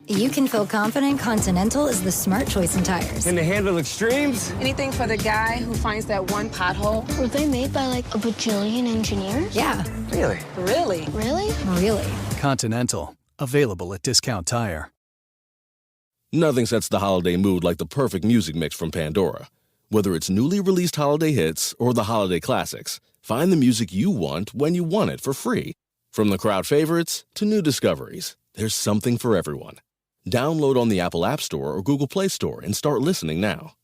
You can feel confident Continental is the smart choice in tires. Can they handle extremes? Anything for the guy who finds that one pothole. Were they made by like a bajillion engineers? Yeah. Really? Really? Really? Really. Continental. Available at Discount Tire. Nothing sets the holiday mood like the perfect music mix from Pandora. Whether it's newly released holiday hits or the holiday classics, find the music you want when you want it for free. From the crowd favorites to new discoveries, there's something for everyone. Download on the Apple App Store or Google Play Store and start listening now.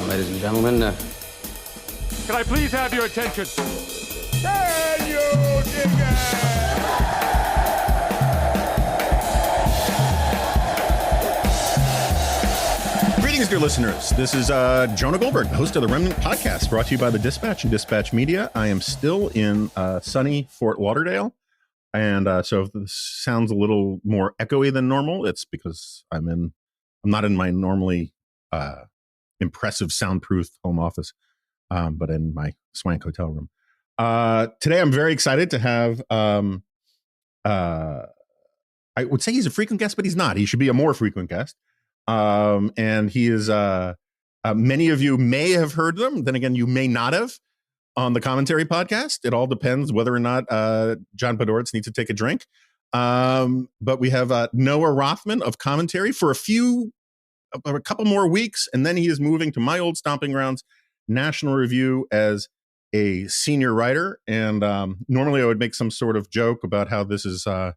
Ladies and gentlemen, Can I please have your attention? Can you dig it? Greetings, dear listeners. This is Jonah Goldberg, the host of the Remnant podcast, brought to you by the Dispatch and Dispatch Media. I am still in sunny Fort Lauderdale, and so if this sounds a little more echoey than normal, it's because I'm not in my normally impressive soundproof home office, but in my swank hotel room. Today, I'm very excited to have. I would say he's a frequent guest, but he's not. He should be a more frequent guest. And he is, many of you may have heard them. Then again, you may not have on the Commentary podcast. It all depends whether or not, John Podhoretz needs to take a drink. But we have, Noah Rothman of Commentary for a couple more weeks. And then he is moving to my old stomping grounds, National Review, as a senior writer. And, normally I would make some sort of joke about how this is, a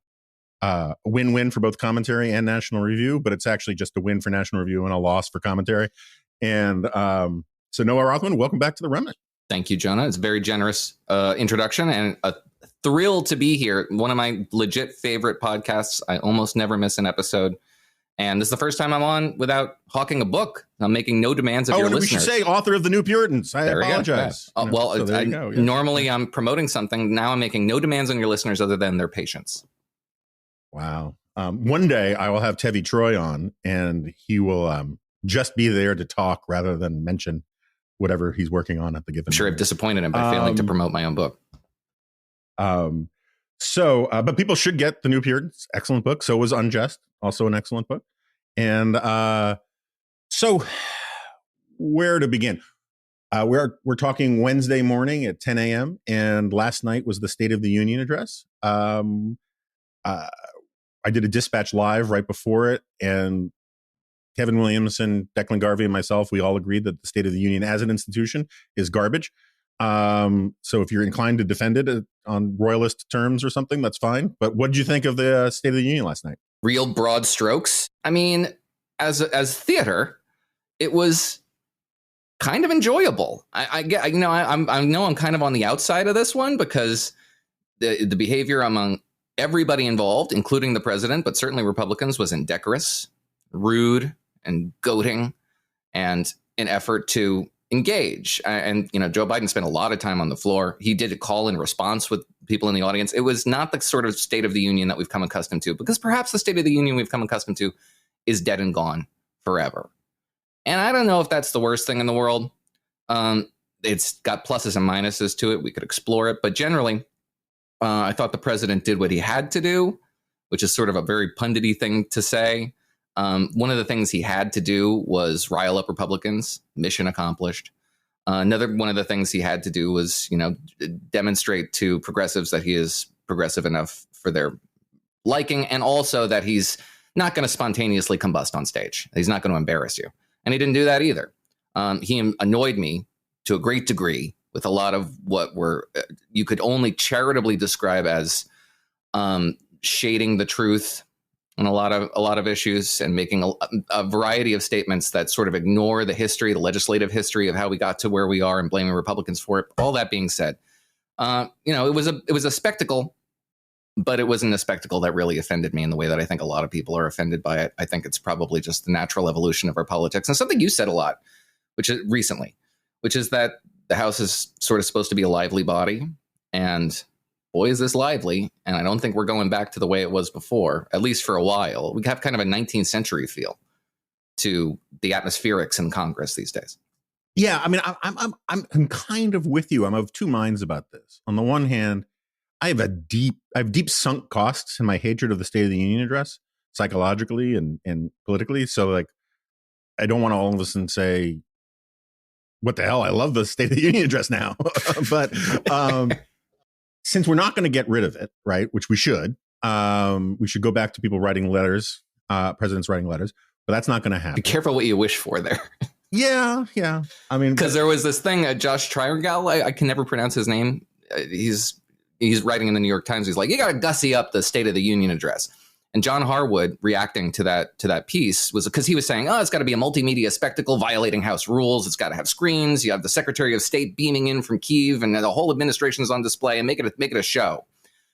win-win for both Commentary and National Review, but it's actually just a win for National Review and a loss for Commentary. And so Noah Rothman, welcome back to the Remnant. thank you, Jonah. It's a very generous introduction and a thrill to be here. One of my legit favorite podcasts. I almost never miss an episode. And this is the first time I'm on without hawking a book. I'm making no demands of your listeners. We should say author of The New Puritans. I apologize. Yeah. Normally I'm promoting something. Now I'm making no demands on your listeners other than their patience. Wow. One day I will have Tevi Troy on, and he will just be there to talk rather than mention whatever he's working on at the given. I'm sure I've disappointed him by failing to promote my own book. But people should get The New Puritans. Excellent book. So was Unjust, also an excellent book. And so where to begin? We're talking Wednesday morning at 10 a.m. And last night was the State of the Union address. I did a Dispatch Live right before it, and Kevin Williamson, Declan Garvey, and myself, we all agreed that the State of the Union as an institution is garbage. So if you're inclined to defend it on royalist terms or something, that's fine. But what did you think of the State of the Union last night? Real broad strokes. I mean, as theater, it was kind of enjoyable. I know I'm kind of on the outside of this one because the behavior among everybody involved, including the president, but certainly Republicans, was indecorous, rude, and goading, and an effort to engage. And, Joe Biden spent a lot of time on the floor. He did a call and response with people in the audience. It was not the sort of State of the Union that we've come accustomed to, because perhaps the State of the Union we've come accustomed to is dead and gone forever. And I don't know if that's the worst thing in the world. It's got pluses and minuses to it. We could explore it. But generally, I thought the president did what he had to do, which is sort of a very pundity thing to say. One of the things he had to do was rile up Republicans. Mission accomplished. Another one of the things he had to do was, demonstrate to progressives that he is progressive enough for their liking, and also that he's not going to spontaneously combust on stage. He's not going to embarrass you. And he didn't do that either. He annoyed me to a great degree with a lot of what were you could only charitably describe as shading the truth on a lot of issues, and making a variety of statements that sort of ignore the history, the legislative history of how we got to where we are, and blaming Republicans for it. All that being said, it was a spectacle, but it wasn't a spectacle that really offended me in the way that I think a lot of people are offended by it. I think it's probably just the natural evolution of our politics, and something you said a lot, which is that the House is sort of supposed to be a lively body, and boy, is this lively. And I don't think we're going back to the way it was before, at least for a while. We have kind of a 19th century feel to the atmospherics in Congress these days. Yeah, I mean, I'm kind of with you. I'm of two minds about this. On the one hand, I have deep sunk costs in my hatred of the State of the Union address, psychologically and politically. So, like, I don't want to all of a sudden say, what the hell? I love the State of the Union address now. But since we're not going to get rid of it, right, which we should go back to people writing letters, presidents writing letters, but that's not going to happen. Be careful what you wish for there. Yeah. I mean, because there was this thing, Josh Triregal, I can never pronounce his name. He's writing in the New York Times. He's like, you got to gussy up the State of the Union address. And John Harwood, reacting to that piece, was because he was saying, it's got to be a multimedia spectacle violating House rules. It's got to have screens. You have the Secretary of State beaming in from Kyiv, and the whole administration is on display, and make it a show.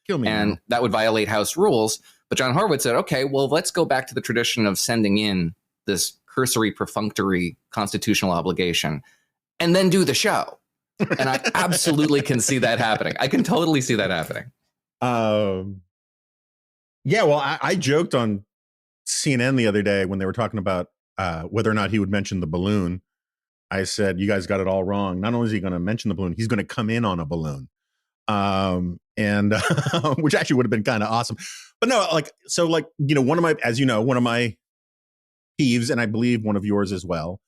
Kill me. And that would violate House rules. But John Harwood said, okay, well, let's go back to the tradition of sending in this cursory, perfunctory constitutional obligation, and then do the show. And I absolutely can see that happening. I can totally see that happening. Yeah, well, I joked on CNN the other day when they were talking about whether or not he would mention the balloon. I said, you guys got it all wrong. Not only is he going to mention the balloon, he's going to come in on a balloon. And which actually would have been kind of awesome. But no, one of my peeves, and I believe one of yours as well,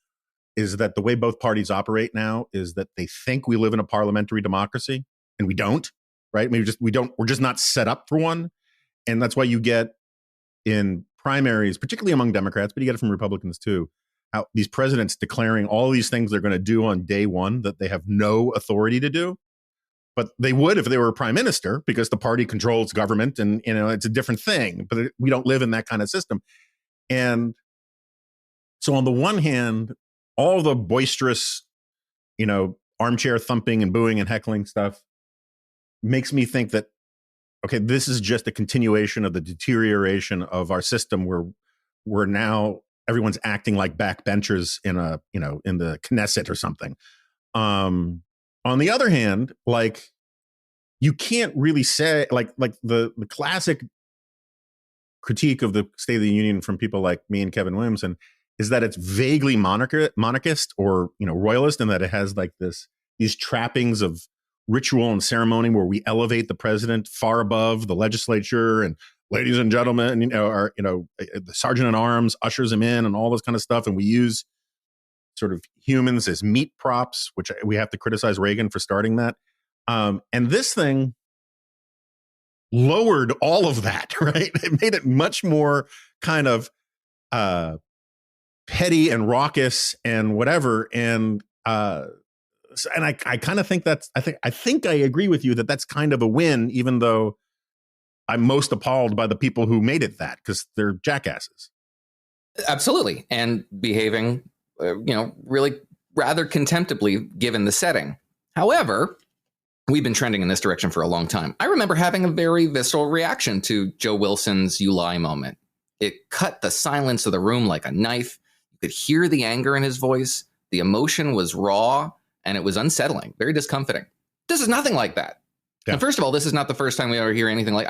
is that the way both parties operate now is that they think we live in a parliamentary democracy, and we don't, right? We're just not set up for one. And that's why you get in primaries, particularly among Democrats, but you get it from Republicans too, how these presidents declaring all these things they're going to do on day one that they have no authority to do. But they would if they were a prime minister, because the party controls government, and it's a different thing. But we don't live in that kind of system. And so on the one hand, all the boisterous, armchair thumping and booing and heckling stuff makes me think that, okay, this is just a continuation of the deterioration of our system, where we're now everyone's acting like backbenchers in the Knesset or something. On the other hand, like, you can't really say like the classic critique of the State of the Union from people like me and Kevin Williamson is that it's vaguely monarchist or royalist, and that it has like these trappings of ritual and ceremony where we elevate the president far above the legislature, and ladies and gentlemen, the sergeant at arms ushers him in and all this kind of stuff. And we use sort of humans as meat props, which we have to criticize Reagan for starting that. And this thing lowered all of that, right? It made it much more kind of petty and raucous and whatever. And I kind of think I think I agree with you that that's kind of a win, even though I'm most appalled by the people who made it that, because they're jackasses. Absolutely. And behaving, really rather contemptibly given the setting. However, we've been trending in this direction for a long time. I remember having a very visceral reaction to Joe Wilson's "You lie" moment. It cut the silence of the room like a knife. You could hear the anger in his voice. The emotion was raw, and it was unsettling, very discomforting. This is nothing like that. Yeah. And first of all, this is not the first time we ever hear anything like,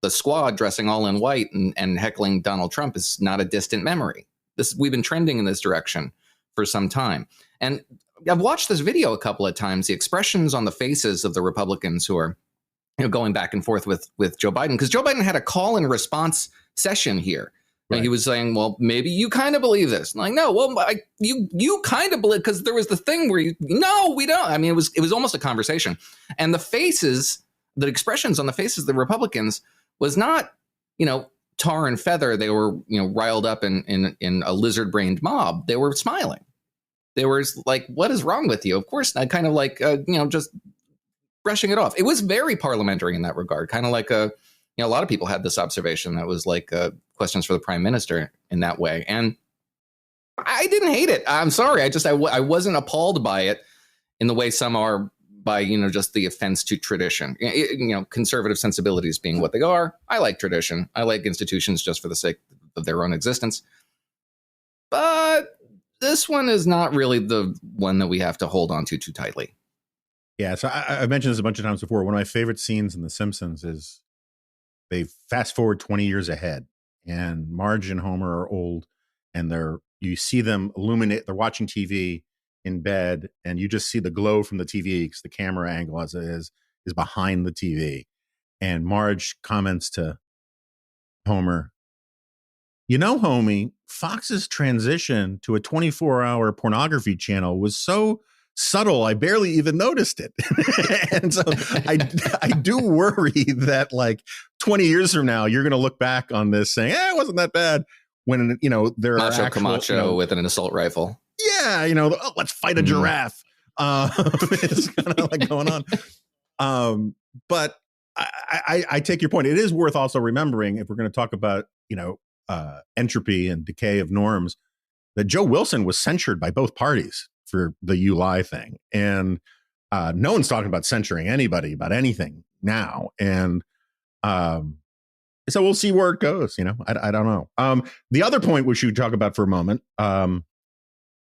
the Squad dressing all in white and heckling Donald Trump is not a distant memory. We've been trending in this direction for some time. And I've watched this video a couple of times, the expressions on the faces of the Republicans who are going back and forth with Joe Biden, because Joe Biden had a call and response session here. Right. And he was saying, well, maybe you kind of believe this. And like, no, well, you kind of believe, because there was the thing where no, we don't. It was almost a conversation. And the expressions on the faces of the Republicans was not, tar and feather. They were, riled up in a lizard-brained mob. They were smiling. They were like, what is wrong with you? Of course, I kind of like, just brushing it off. It was very parliamentary in that regard, kind of like a lot of people had this observation that was like questions for the prime minister in that way. And I didn't hate it. I'm sorry. I wasn't appalled by it in the way some are by, just the offense to tradition, conservative sensibilities being what they are. I like tradition. I like institutions just for the sake of their own existence. But this one is not really the one that we have to hold on to too tightly. Yeah, so I've mentioned this a bunch of times before. One of my favorite scenes in The Simpsons is they fast forward 20 years ahead, and Marge and Homer are old, and you see them illuminate. They're watching TV in bed, and you just see the glow from the TV because the camera angle, as it is behind the TV. And Marge comments to Homer, "You know, homie, Fox's transition to a 24-hour pornography channel was so subtle, I barely even noticed it." And so I do worry that like 20 years from now, you're going to look back on this saying, it wasn't that bad. When, there are actual, Camacho with an assault rifle. Yeah. Let's fight a giraffe. It's kind of like going on. But I take your point. It is worth also remembering, if we're going to talk about, entropy and decay of norms, that Joe Wilson was censured by both parties for the "you lie" thing. And no one's talking about censoring anybody about anything now. And so we'll see where it goes. I don't know. The other point we should talk about for a moment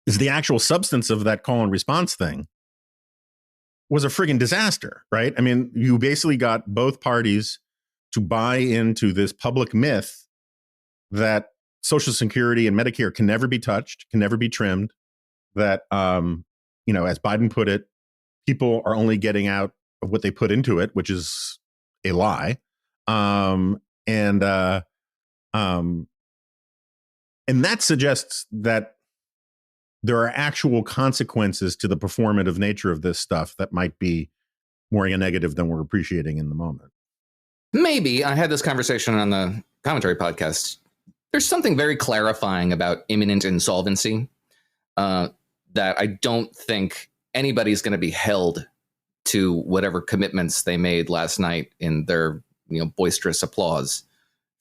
is the actual substance of that call and response thing was a friggin' disaster, right? I mean, you basically got both parties to buy into this public myth that Social Security and Medicare can never be touched, can never be trimmed, that, as Biden put it, people are only getting out of what they put into it, which is a lie. And that suggests that there are actual consequences to the performative nature of this stuff that might be more negative than we're appreciating in the moment. Maybe. I had this conversation on the commentary podcast. There's something very clarifying about imminent insolvency that I don't think anybody's going to be held to whatever commitments they made last night in their boisterous applause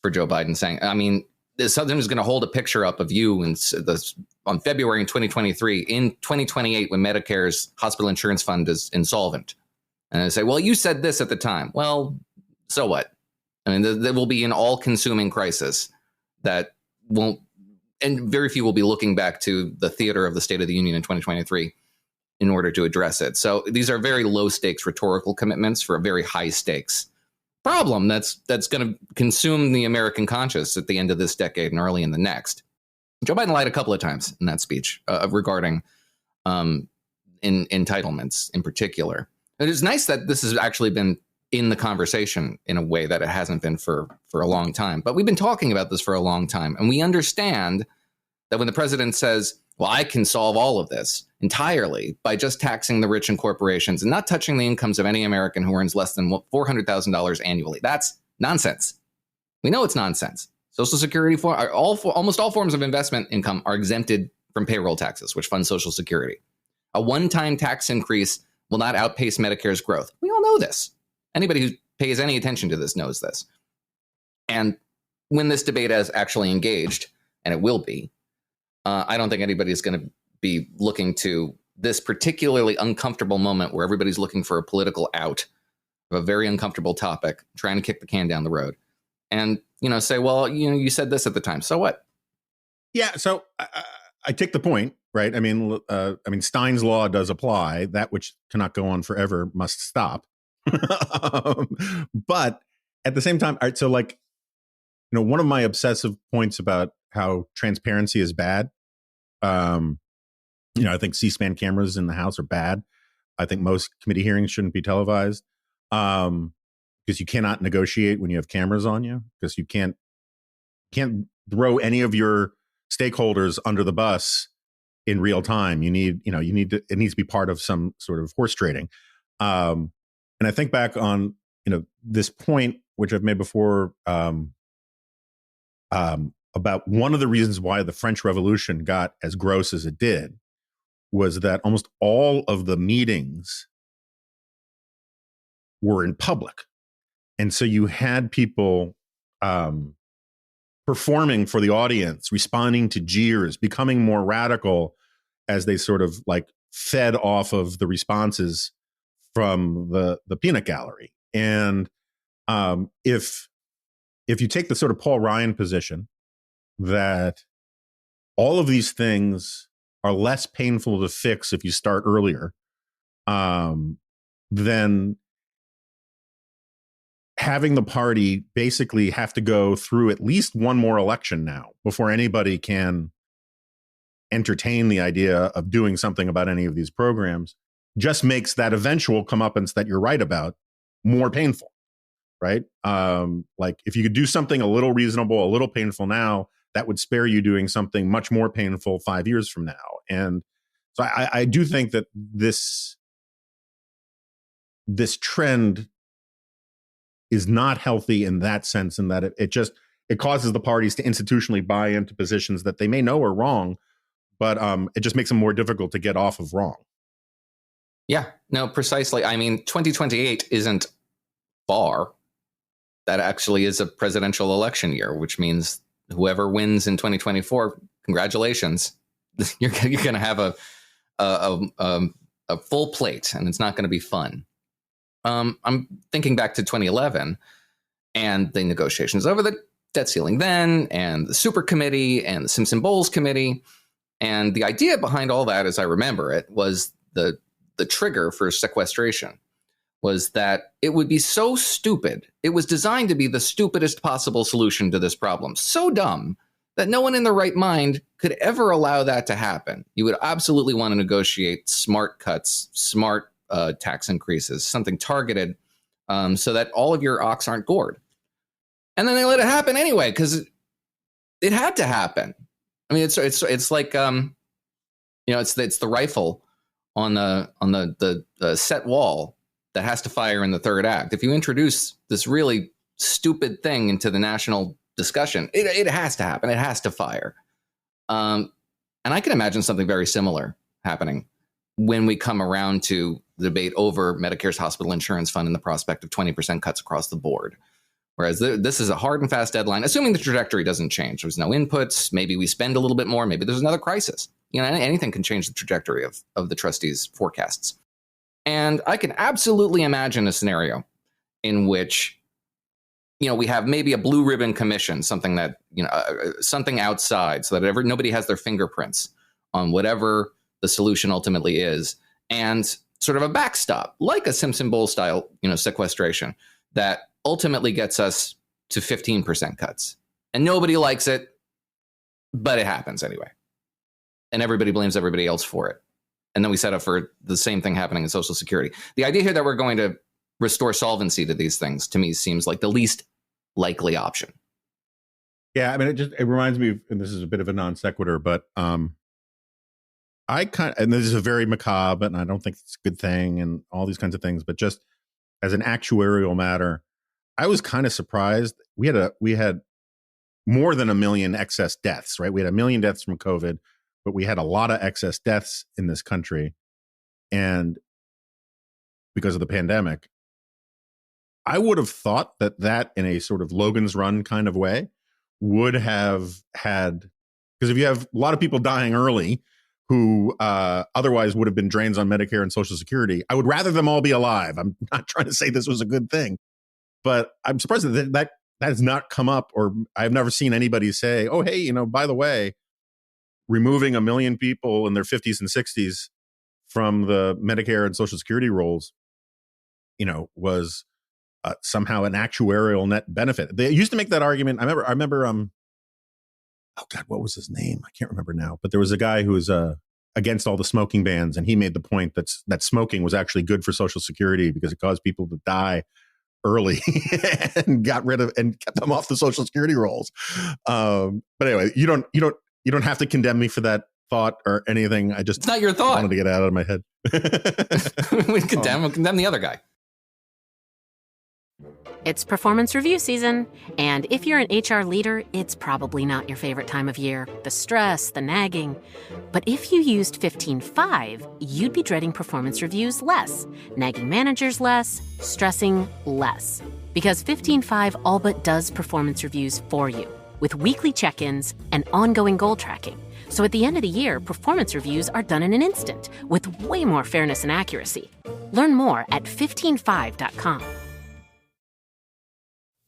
for Joe Biden saying, I mean, someone's going to hold a picture up of you on February in 2023, in 2028, when Medicare's hospital insurance fund is insolvent. And they say, well, you said this at the time. Well, so what? I mean, there will be an all-consuming crisis that won't, and very few will be looking back to the theater of the State of the Union in 2023 in order to address it. So these are very low-stakes rhetorical commitments for a very high-stakes problem that's going to consume the American conscience at the end of this decade and early in the next. Joe Biden lied a couple of times in that speech regarding entitlements in particular. And it's nice that this has actually been in the conversation in a way that it hasn't been for a long time. But we've been talking about this for a long time. And we understand that when the president says, well, I can solve all of this entirely by just taxing the rich and corporations and not touching the incomes of any American who earns less than $400,000 annually. That's nonsense. We know it's nonsense. Social Security, almost all forms of investment income are exempted from payroll taxes, which fund Social Security. A one-time tax increase will not outpace Medicare's growth. We all know this. Anybody who pays any attention to this knows this. And when this debate is actually engaged, and it will be, I don't think anybody's going to be looking to this particularly uncomfortable moment where everybody's looking for a political out of a very uncomfortable topic, trying to kick the can down the road. And, say, well, you said this at the time. So what? Yeah. So I take the point, right? I mean, Stein's law does apply. That which cannot go on forever must stop. But at the same time, all right, so one of my obsessive points about how transparency is bad. I think C-SPAN cameras in the House are bad. I think most committee hearings shouldn't be televised because you cannot negotiate when you have cameras on you, because you can't throw any of your stakeholders under the bus in real time. It needs to be part of some sort of horse trading. And I think back on, this point, which I've made before, about one of the reasons why the French Revolution got as gross as it did was that almost all of the meetings were in public. And so you had people performing for the audience, responding to jeers, becoming more radical as they sort of fed off of the responses from the peanut gallery. And if you take the sort of Paul Ryan position that all of these things are less painful to fix if you start earlier, then having the party basically have to go through at least one more election now before anybody can entertain the idea of doing something about any of these programs just makes that eventual comeuppance that you're right about more painful, right? Like if you could do something a little reasonable, a little painful now, that would spare you doing something much more painful 5 years from now. And so I do think that this trend is not healthy in that sense, in that it causes the parties to institutionally buy into positions that they may know are wrong, but it just makes them more difficult to get off of wrong. Yeah, no, precisely. I mean, 2028 isn't far. That actually is a presidential election year, which means whoever wins in 2024, congratulations. You're going to have a full plate, and it's not going to be fun. I'm thinking back to 2011 and the negotiations over the debt ceiling then, and the super committee and the Simpson-Bowles committee. And the idea behind all that, as I remember it, was the trigger for sequestration was that it would be so stupid. It was designed to be the stupidest possible solution to this problem. So dumb that no one in their right mind could ever allow that to happen. You would absolutely want to negotiate smart cuts, smart tax increases, something targeted, so that all of your ox aren't gored. And then they let it happen anyway, because it had to happen. I mean, it's like it's the rifle on the set wall that has to fire in the third act. If you introduce this really stupid thing into the national discussion, it has to happen. It has to fire. And I can imagine something very similar happening when we come around to the debate over Medicare's hospital insurance fund and the prospect of 20% cuts across the board. Whereas this is a hard and fast deadline, assuming the trajectory doesn't change. There's no inputs. Maybe we spend a little bit more. Maybe there's another crisis. Anything can change the trajectory of the trustees' forecasts. And I can absolutely imagine a scenario in which, we have maybe a blue ribbon commission, something that, something outside so that nobody has their fingerprints on whatever the solution ultimately is, and sort of a backstop, like a Simpson-Bowles style, sequestration that ultimately gets us to 15% cuts. And nobody likes it, but it happens anyway. And everybody blames everybody else for it. And then we set up for the same thing happening in Social Security. The idea here that we're going to restore solvency to these things, to me, seems like the least likely option. Yeah, I mean, it reminds me of, and this is a bit of a non sequitur, but and this is a very macabre, and I don't think it's a good thing, and all these kinds of things, but just as an actuarial matter, I was kind of surprised. We had more than 1 million excess deaths, right? We had 1 million deaths from COVID, but we had a lot of excess deaths in this country, and because of the pandemic. I would have thought that in a sort of Logan's Run kind of way would have had, because if you have a lot of people dying early who otherwise would have been drains on Medicare and Social Security, I would rather them all be alive. I'm not trying to say this was a good thing, but I'm surprised that has not come up, or I've never seen anybody say, oh, hey, by the way, removing 1 million people in their 50s and 60s from the Medicare and Social Security rolls, was somehow an actuarial net benefit. They used to make that argument. I remember, oh God, what was his name? I can't remember now, but there was a guy who was against all the smoking bans, and he made the point that smoking was actually good for Social Security because it caused people to die early and got rid of and kept them off the Social Security rolls. But anyway, you don't have to condemn me for that thought or anything. It's not your thought. Wanted to get it out of my head. We'll condemn the other guy. It's performance review season, and if you're an HR leader, it's probably not your favorite time of year. The stress, the nagging. But if you used 15.5, you'd be dreading performance reviews less, nagging managers less, stressing less. Because 15.5 all but does performance reviews for you, with weekly check-ins and ongoing goal tracking. So at the end of the year, performance reviews are done in an instant, with way more fairness and accuracy. Learn more at 15.5.com.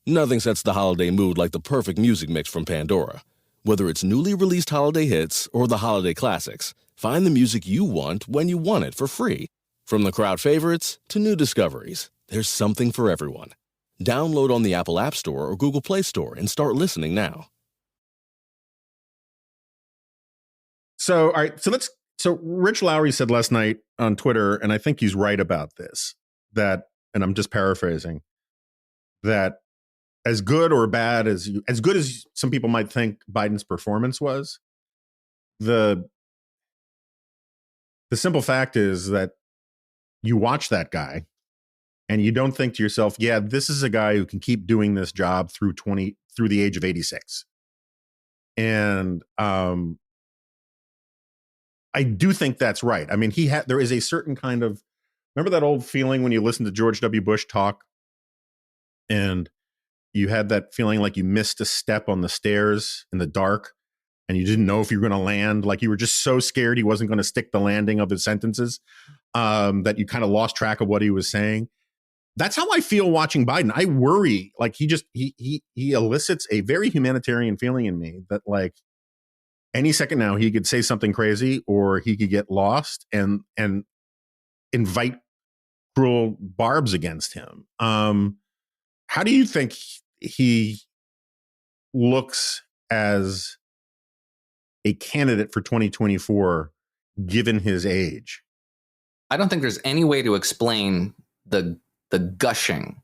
Nothing sets the holiday mood like the perfect music mix from Pandora. Whether it's newly released holiday hits or the holiday classics, find the music you want when you want it for free. From the crowd favorites to new discoveries, there's something for everyone. Download on the Apple App Store or Google Play Store and start listening now. So, all right. So Rich Lowry said last night on Twitter, and I think he's right about this, that, and I'm just paraphrasing, that as good or bad as some people might think Biden's performance was, the simple fact is that you watch that guy and you don't think to yourself, yeah, this is a guy who can keep doing this job through the age of 86. And I do think that's right. I mean, there is a certain kind of, remember that old feeling when you listen to George W. Bush talk and you had that feeling like you missed a step on the stairs in the dark and you didn't know if you were going to land, like you were just so scared he wasn't going to stick the landing of his sentences, that you kind of lost track of what he was saying. That's how I feel watching Biden. I worry, like he elicits a very humanitarian feeling in me that like any second now he could say something crazy or he could get lost and invite cruel barbs against him. How do you think he looks as a candidate for 2024, given his age? I don't think there's any way to explain the gushing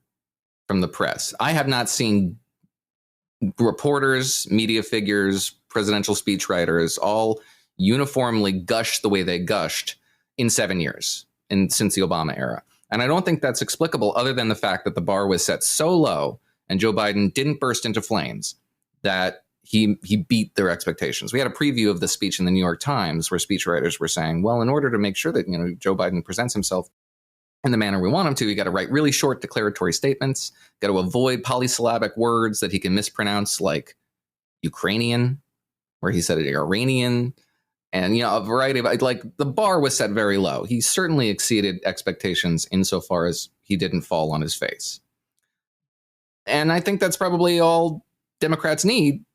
from the press. I have not seen reporters, media figures, presidential speechwriters all uniformly gush the way they gushed in 7 years since the Obama era. And I don't think that's explicable other than the fact that the bar was set so low and Joe Biden didn't burst into flames that he beat their expectations. We had a preview of the speech in the New York Times where speechwriters were saying, well, in order to make sure that Joe Biden presents himself in the manner we want him to, you got to write really short declaratory statements, got to avoid polysyllabic words that he can mispronounce, like Ukrainian, where he said Iranian, and a variety of, like, the bar was set very low. He certainly exceeded expectations insofar as he didn't fall on his face. And I think that's probably all Democrats need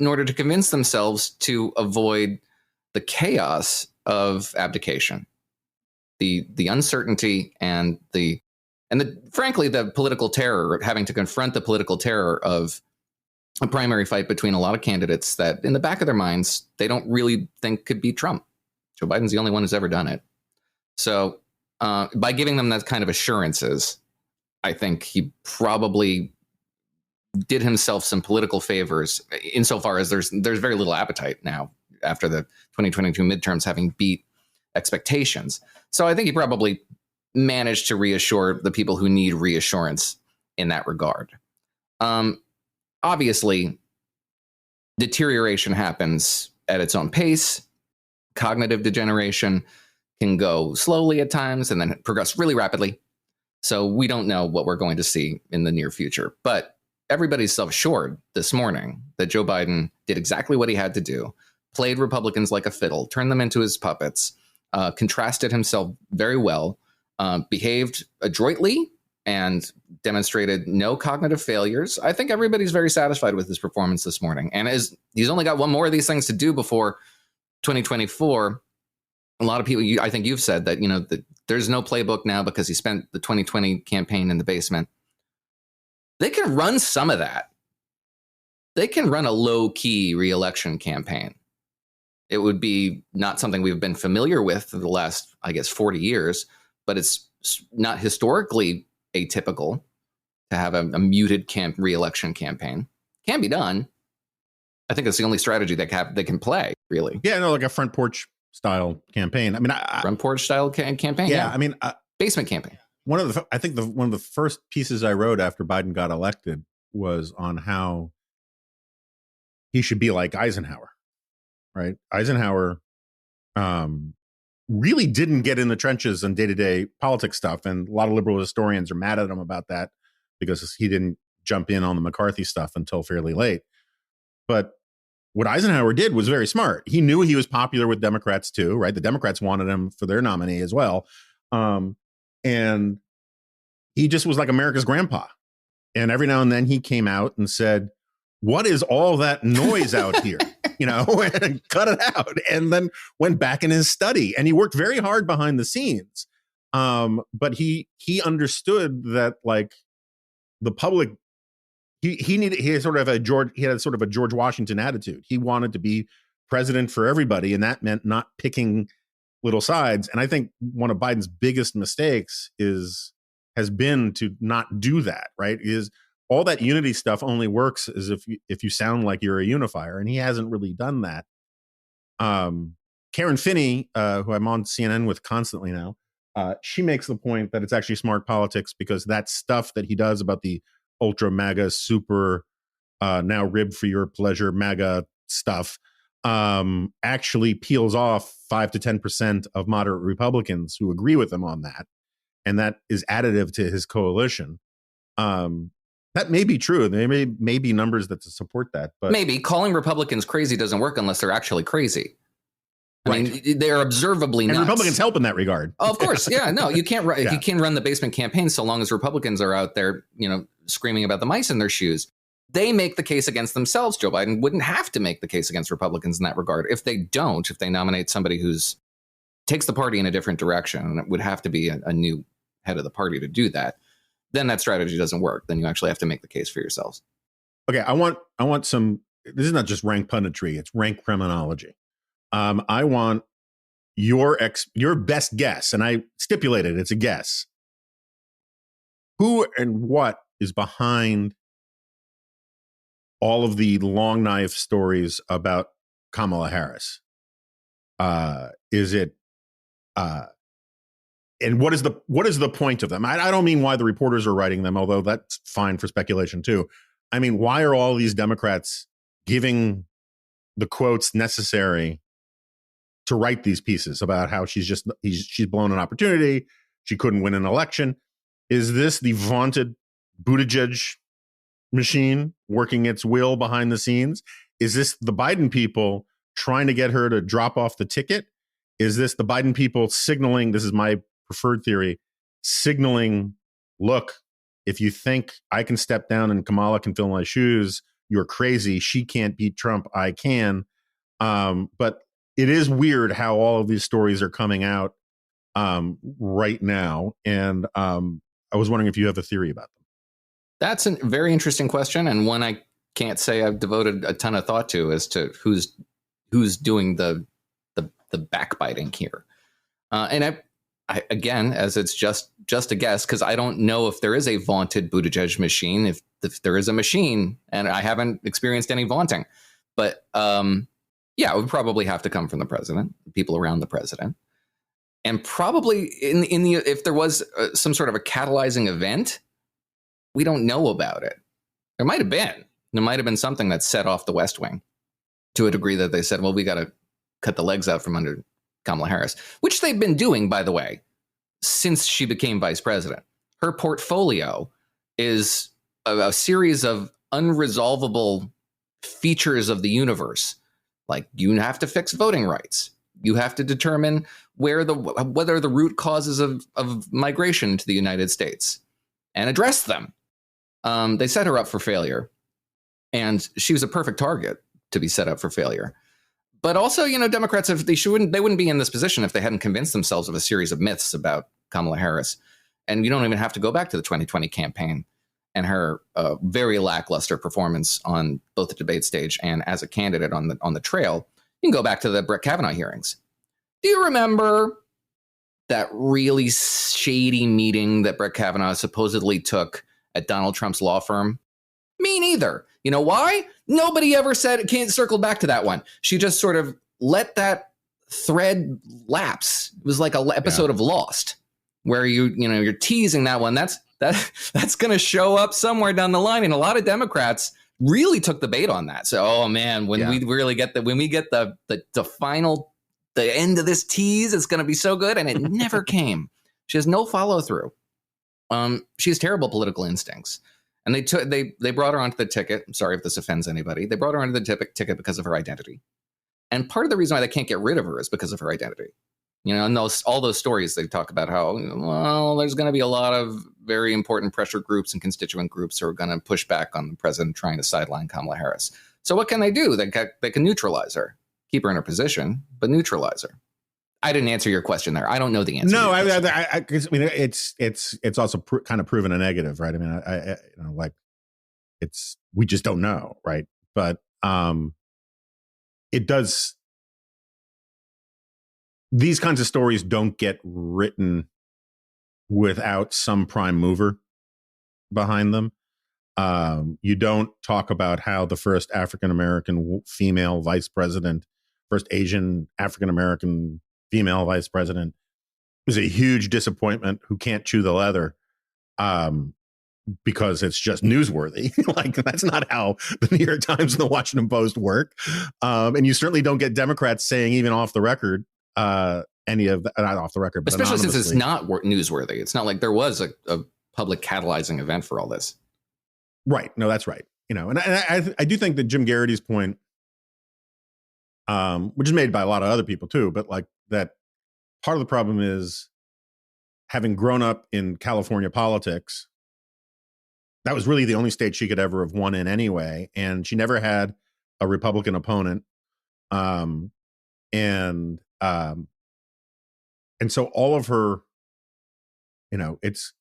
in order to convince themselves to avoid the chaos of abdication, the uncertainty and frankly, the political terror, having to confront the political terror of a primary fight between a lot of candidates that in the back of their minds, they don't really think could beat Trump. Joe Biden's the only one who's ever done it. So by giving them that kind of assurances, I think he probably did himself some political favors insofar as there's very little appetite now after the 2022 midterms having beat expectations. So I think he probably managed to reassure the people who need reassurance in that regard. Obviously, deterioration happens at its own pace. Cognitive degeneration can go slowly at times and then progress really rapidly. So we don't know what we're going to see in the near future. But everybody's self-assured this morning that Joe Biden did exactly what he had to do, played Republicans like a fiddle, turned them into his puppets, contrasted himself very well, behaved adroitly, and demonstrated no cognitive failures. I think everybody's very satisfied with his performance this morning. And as he's only got one more of these things to do before 2024, a lot of people, I think you've said that, that there's no playbook now because he spent the 2020 campaign in the basement. They can run some of that. They can run a low-key re-election campaign. It would be not something we've been familiar with for the last, 40 years, but it's not historically atypical to have a muted re-election campaign. Can be done. I think it's the only strategy they can play, really. Yeah, no, like a front porch style campaign. I mean, front porch style campaign. Yeah, I mean, basement campaign. One of the first pieces I wrote after Biden got elected was on how he should be like Eisenhower, right? Eisenhower really didn't get in the trenches on day-to-day politics stuff, and a lot of liberal historians are mad at him about that because he didn't jump in on the McCarthy stuff until fairly late. But what Eisenhower did was very smart. He knew he was popular with Democrats too, right? The Democrats wanted him for their nominee as well. And he just was like America's grandpa. And every now and then he came out and said, what is all that noise out here? And cut it out. And then went back in his study. And he worked very hard behind the scenes. But he understood that like the public, he had sort of a George Washington attitude. He wanted to be president for everybody, and that meant not picking little sides. And I think one of Biden's biggest mistakes has been to not do that. Right? Is all that unity stuff only works as if you sound like you're a unifier, and he hasn't really done that. Karen Finney, who I'm on CNN with constantly now, she makes the point that it's actually smart politics because that stuff that he does about the ultra MAGA super now rib for your pleasure MAGA stuff actually peels off 5 to 10% of moderate Republicans who agree with him on that. And that is additive to his coalition. That may be true. There may be numbers that support that. But maybe calling Republicans crazy doesn't work unless they're actually crazy. I mean, they're observably nuts. And Republicans help in that regard. Oh, of course. Yeah, no, you can't you can run the basement campaign so long as Republicans are out there, screaming about the mice in their shoes. They make the case against themselves. Joe Biden wouldn't have to make the case against Republicans in that regard. If they nominate somebody who's takes the party in a different direction, and it would have to be a new head of the party to do that, then that strategy doesn't work. Then you actually have to make the case for yourselves. Okay, I want some, this is not just rank punditry, it's rank criminology. I want your best guess, and I stipulated it's a guess. Who and what is behind all of the long knife stories about Kamala Harris? Is it, and what is the point of them? I don't mean why the reporters are writing them, although that's fine for speculation too. I mean, why are all these Democrats giving the quotes necessary to write these pieces about how she's blown an opportunity, she couldn't win an election? Is this the vaunted Buttigieg machine working its will behind the scenes? Is this the Biden people trying to get her to drop off the ticket? Is this the Biden people signaling, this is my preferred theory, signaling, look, if you think I can step down and Kamala can fill my shoes, you're crazy. She can't beat Trump. I can. But it is weird how all of these stories are coming out right now. And I was wondering if you have a theory about them. That's a very interesting question, and one I can't say I've devoted a ton of thought to as to who's doing the backbiting here. And I again, as it's just a guess, because I don't know if there is a vaunted Buttigieg machine, if there is a machine, and I haven't experienced any vaunting. But it would probably have to come from the president, people around the president. And probably in the if there was some sort of a catalyzing event, we don't know about it. There might have been. There might have been something that set off the West Wing to a degree that they said, well, we got to cut the legs out from under Kamala Harris, which they've been doing, by the way, since she became vice president. Her portfolio is a series of unresolvable features of the universe. Like, you have to fix voting rights. You have to determine whether the root causes of migration to the United States and address them. They set her up for failure, and she was a perfect target to be set up for failure. But also, Democrats, they wouldn't be in this position if they hadn't convinced themselves of a series of myths about Kamala Harris. And you don't even have to go back to the 2020 campaign and her very lackluster performance on both the debate stage and as a candidate on the trail. You can go back to the Brett Kavanaugh hearings. Do you remember that really shady meeting that Brett Kavanaugh supposedly took at Donald Trump's law firm? Me neither. You know why? Nobody ever can't circle back to that one. She just sort of let that thread lapse. It was like an episode of Lost, where you're teasing that one. That's going to show up somewhere down the line, and a lot of Democrats really took the bait on that. So, oh man, when we get the final, the end of this tease, it's going to be so good, and it never came. She has no follow through. She has terrible political instincts. And they brought her onto the ticket. I'm sorry if this offends anybody. They brought her onto the ticket because of her identity. And part of the reason why they can't get rid of her is because of her identity. And all those stories, they talk about how, well, there's going to be a lot of very important pressure groups and constituent groups who are going to push back on the president trying to sideline Kamala Harris. So what can they do? They can neutralize her, keep her in her position, but neutralize her. I didn't answer your question there. I don't know the answer. No, I mean, it's also kind of proven a negative, right? I mean, I like we just don't know, right? But it does. These kinds of stories don't get written without some prime mover behind them. You don't talk about how the first African-American female vice president, first Asian African-American female vice president was a huge disappointment who can't chew the leather because it's just newsworthy. Like, that's not how the New York Times and the Washington Post work. And you certainly don't get Democrats saying, even off the record, any of that, not off the record, but especially since it's not newsworthy. It's not like there was a public catalyzing event for all this. Right. No, that's right. You know, and I do think that Jim Garrity's point, which is made by a lot of other people too, but like that part of the problem is having grown up in California politics, that was really the only state she could ever have won in anyway. And she never had a Republican opponent. And so all of her, you know, it's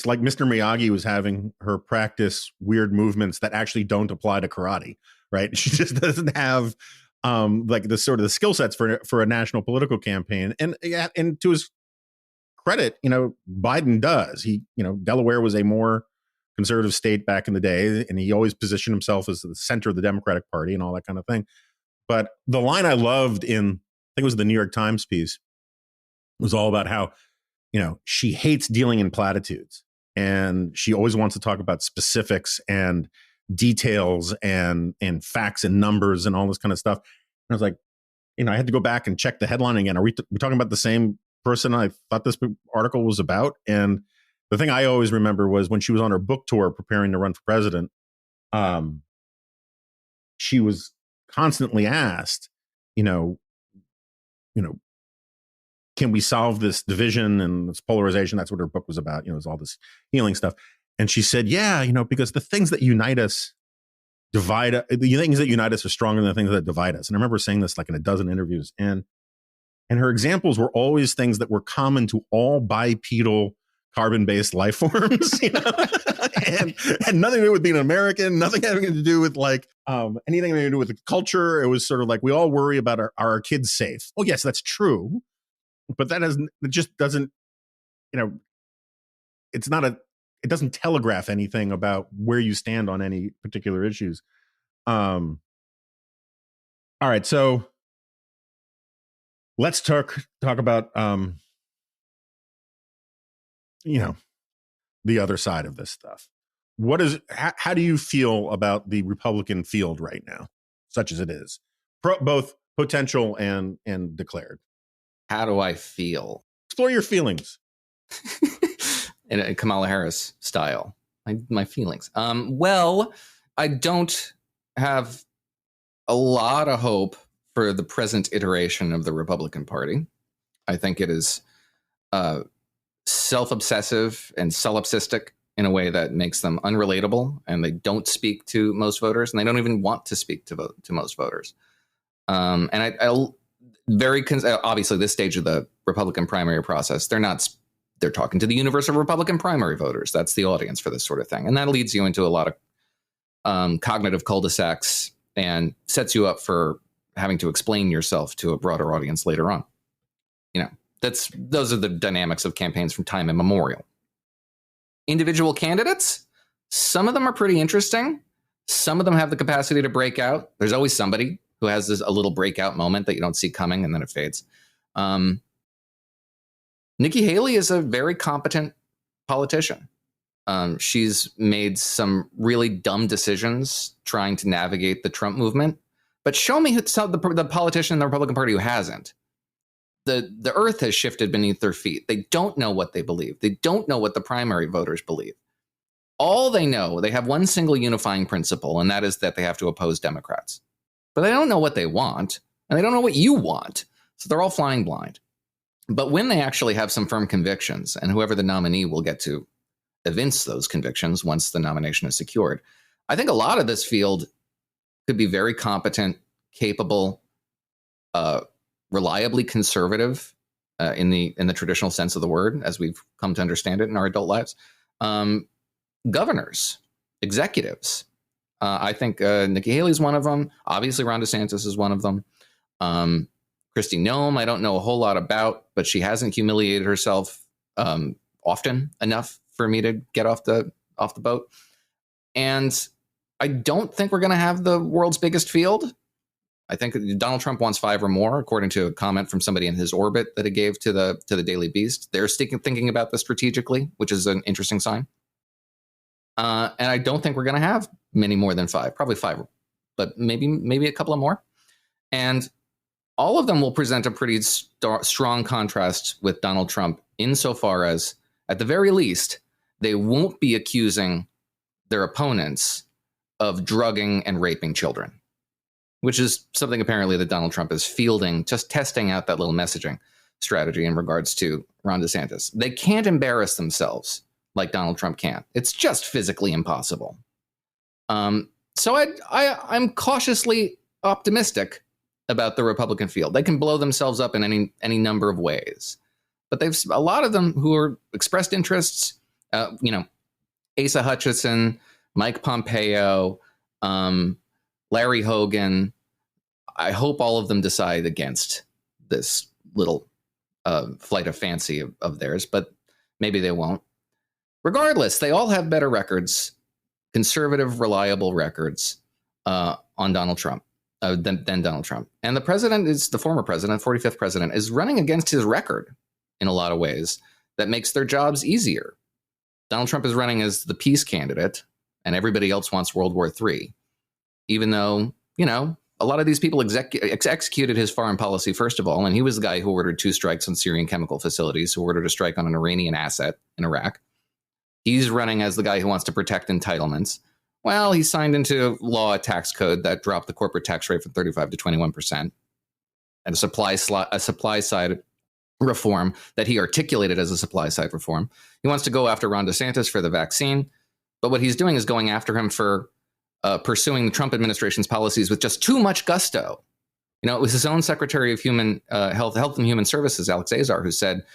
like Mr. Miyagi was having her practice weird movements that actually don't apply to karate, right? She just doesn't have like the sort of the skill sets for a national political campaign. And to his credit, you know, Biden does. He, you know, Delaware was a more conservative state back in the day, and he always positioned himself as the center of the Democratic Party and all that kind of thing. But the line I loved in, I think it was the New York Times piece, was all about how, you know, she hates dealing in platitudes and she always wants to talk about specifics and details and facts and numbers and all this kind of stuff. And I was like, you know, I had to go back and check the headline again. Are we talking about the same person I thought this article was about? And the thing I always remember was when she was on her book tour preparing to run for president, she was constantly asked, you know, can we solve this division and this polarization? That's what her book was about. You know, it was all this healing stuff. And she said, yeah, you know, because the things that unite us the things that unite us are stronger than the things that divide us. And I remember saying this like in a dozen interviews, and her examples were always things that were common to all bipedal carbon-based life forms, you know, and had nothing to do with being an American, nothing having to do with like anything having to do with the culture. It was sort of like, we all worry about our kids safe. Oh, yes, that's true. But it just doesn't, you know, it doesn't telegraph anything about where you stand on any particular issues. All right. So let's talk about, you know, the other side of this stuff. How do you feel about the Republican field right now, such as it is, both potential and declared? How do I feel? Explore your feelings. In a Kamala Harris style, my feelings. Well, I don't have a lot of hope for the present iteration of the Republican Party. I think it is self-obsessive and solipsistic in a way that makes them unrelatable, and they don't speak to most voters, and they don't even want to speak to most voters. And obviously, this stage of the Republican primary process, they're talking to the universe of Republican primary voters. That's the audience for this sort of thing. And that leads you into a lot of cognitive cul-de-sacs and sets you up for having to explain yourself to a broader audience later on. You know, those are the dynamics of campaigns from time immemorial. Individual candidates, some of them are pretty interesting. Some of them have the capacity to break out. There's always somebody who has a little breakout moment that you don't see coming, and then it fades. Nikki Haley is a very competent politician. She's made some really dumb decisions trying to navigate the Trump movement. But show me the politician in the Republican Party who hasn't. The earth has shifted beneath their feet. They don't know what they believe. They don't know what the primary voters believe. All they know, they have one single unifying principle, and that is that they have to oppose Democrats. But they don't know what they want, and they don't know what you want. So they're all flying blind. But when they actually have some firm convictions, and whoever the nominee will get to evince those convictions once the nomination is secured, I think a lot of this field could be very competent, capable, reliably conservative in the traditional sense of the word, as we've come to understand it in our adult lives. Governors, executives. I think Nikki Haley's one of them. Obviously, Ron DeSantis is one of them. Kristi Noem, I don't know a whole lot about, but she hasn't humiliated herself often enough for me to get off the boat. And I don't think we're going to have the world's biggest field. I think Donald Trump wants 5 or more, according to a comment from somebody in his orbit that he gave to the Daily Beast. They're thinking about this strategically, which is an interesting sign. And I don't think we're going to have many more than 5, probably 5, but maybe a couple of more. And all of them will present a pretty strong contrast with Donald Trump insofar as, at the very least, they won't be accusing their opponents of drugging and raping children, which is something apparently that Donald Trump is fielding, just testing out that little messaging strategy in regards to Ron DeSantis. They can't embarrass themselves like Donald Trump can. It's just physically impossible. So I'm cautiously optimistic about the Republican field. They can blow themselves up in any number of ways, but they've a lot of them who are expressed interests. Asa Hutchinson, Mike Pompeo, Larry Hogan. I hope all of them decide against this little flight of fancy of theirs, but maybe they won't. Regardless, they all have better records, conservative, reliable records on Donald Trump than Donald Trump. And the president is the former president, 45th president, is running against his record in a lot of ways that makes their jobs easier. Donald Trump is running as the peace candidate, and everybody else wants World War III, even though, a lot of these people executed his foreign policy, first of all, and he was the guy who ordered 2 strikes on Syrian chemical facilities, who ordered a strike on an Iranian asset in Iraq. He's running as the guy who wants to protect entitlements. Well, he signed into law a tax code that dropped the corporate tax rate from 35 to 21%, and a supply side reform that he articulated as a supply side reform. He wants to go after Ron DeSantis for the vaccine, but what he's doing is going after him for pursuing the Trump administration's policies with just too much gusto. It was his own Secretary of Human Health and Human Services, Alex Azar, who said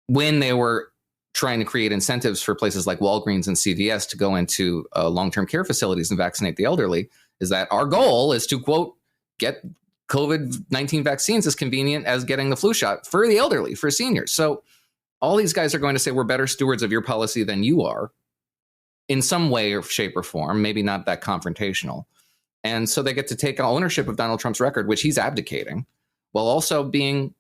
when they were trying to create incentives for places like Walgreens and CVS to go into long-term care facilities and vaccinate the elderly, is that our goal is to, quote, get COVID-19 vaccines as convenient as getting the flu shot for the elderly, for seniors. So all these guys are going to say we're better stewards of your policy than you are in some way or shape or form, maybe not that confrontational. And so they get to take ownership of Donald Trump's record, which he's abdicating, while also being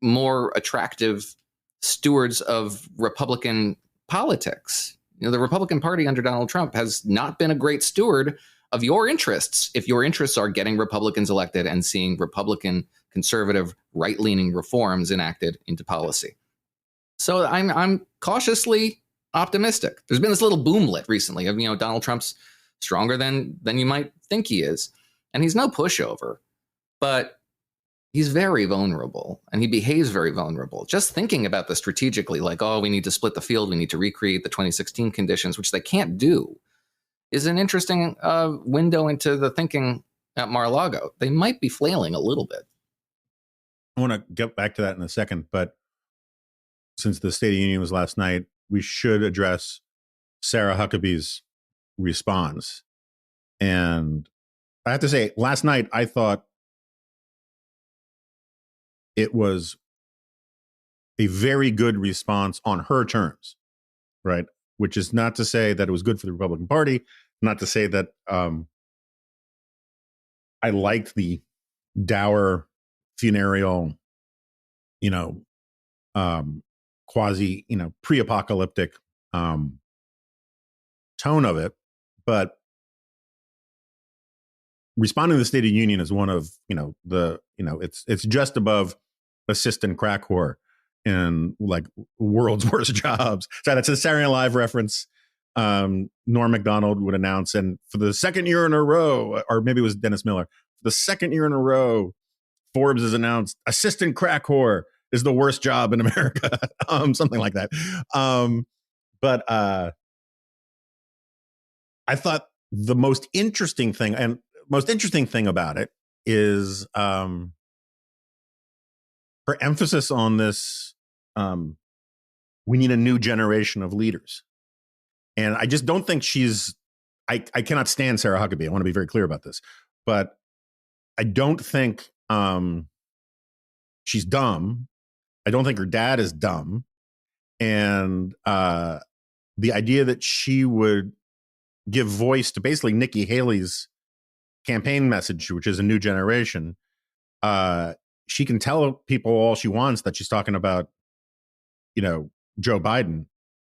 more attractive stewards of Republican politics. The Republican Party under Donald Trump has not been a great steward of your interests if your interests are getting Republicans elected and seeing Republican, conservative, right-leaning reforms enacted into policy. So I'm cautiously optimistic. There's been this little boomlet recently of, Donald Trump's stronger than you might think he is. And he's no pushover, but he's very vulnerable and he behaves very vulnerable. Just thinking about this strategically, like, oh, we need to split the field, we need to recreate the 2016 conditions, which they can't do, is an interesting window into the thinking at Mar-a-Lago. They might be flailing a little bit. I want to get back to that in a second, but since the State of the Union was last night, we should address Sarah Huckabee's response. And I have to say, last night, I thought it was a very good response on her terms, right? Which is not to say that it was good for the Republican Party, not to say that I liked the dour, funereal, quasi, pre-apocalyptic tone of it. But responding to the State of the Union is one of, it's just above assistant crack whore in like world's worst jobs. So that's a Saturday Night Live reference. Norm Macdonald would announce, and for the second year in a row, or maybe it was Dennis Miller, for the second year in a row, Forbes has announced assistant crack whore is the worst job in America. Something like that. But I thought the most interesting thing about it is her emphasis on this, we need a new generation of leaders. And I just don't think I cannot stand Sarah Huckabee. I want to be very clear about this, but I don't think she's dumb. I don't think her dad is dumb. And the idea that she would give voice to basically Nikki Haley's campaign message, which is a new generation, she can tell people all she wants that she's talking about, Joe Biden.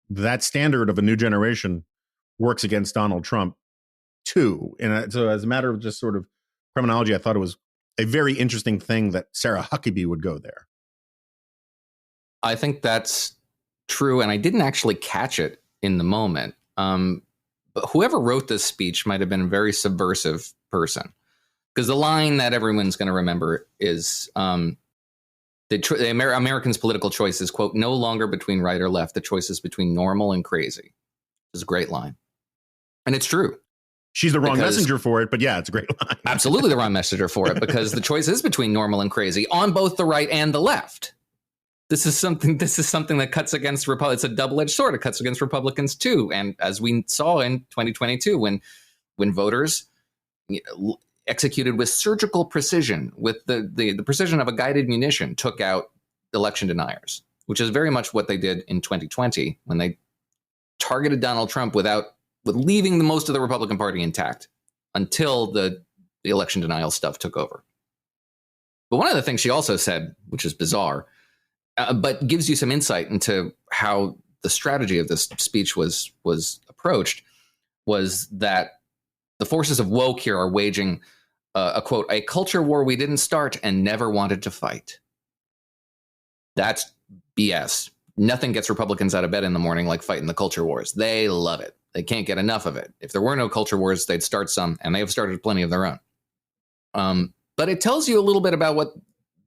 That standard of a new generation works against Donald Trump too. And so as a matter of just sort of criminology, I thought it was a very interesting thing that Sarah Huckabee would go there. I think that's true. And I didn't actually catch it in the moment. But whoever wrote this speech might have been a very subversive person. Because the line that everyone's going to remember is the Americans' political choice is, quote, no longer between right or left. The choice is between normal and crazy. It's a great line. And it's true. She's the wrong messenger for it, but yeah, it's a great line. Absolutely the wrong messenger for it, because the choice is between normal and crazy on both the right and the left. This is something that cuts against Republicans. It's a double-edged sword. It cuts against Republicans too. And as we saw in 2022, when voters executed with surgical precision, with the precision of a guided munition, took out election deniers, which is very much what they did in 2020 when they targeted Donald Trump with leaving the most of the Republican Party intact until the election denial stuff took over. But one of the things she also said, which is bizarre, but gives you some insight into how the strategy of this speech was approached, was that the forces of woke here are waging a quote, a culture war we didn't start and never wanted to fight. That's BS. Nothing gets Republicans out of bed in the morning like fighting the culture wars. They love it. They can't get enough of it. If there were no culture wars, they'd start some, and they have started plenty of their own. But it tells you a little bit about what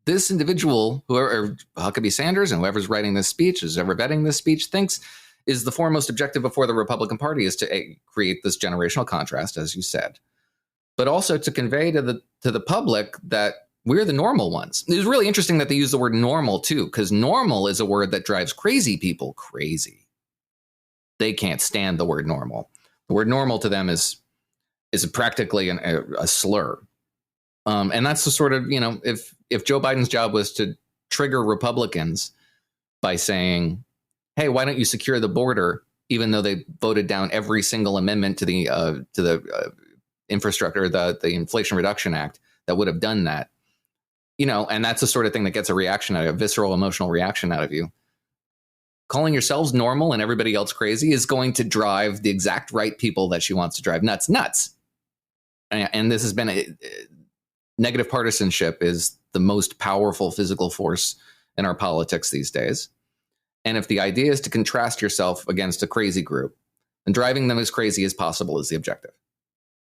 this individual, whoever Huckabee Sanders and whoever's writing this speech, who's ever vetting this speech, thinks is the foremost objective before the Republican Party is to create this generational contrast, as you said, but also to convey to the public that we're the normal ones. It was really interesting that they use the word normal too, because normal is a word that drives crazy people crazy. They can't stand the word normal. The word normal to them is practically a slur. And that's the sort of, if Joe Biden's job was to trigger Republicans by saying, hey, why don't you secure the border, even though they voted down every single amendment to the infrastructure, the Inflation Reduction Act that would have done that, and that's the sort of thing that gets a reaction out of a visceral emotional reaction out of you. Calling yourselves normal and everybody else crazy is going to drive the exact right people that she wants to drive nuts. And this has been negative partisanship is the most powerful physical force in our politics these days. And if the idea is to contrast yourself against a crazy group, then driving them as crazy as possible is the objective.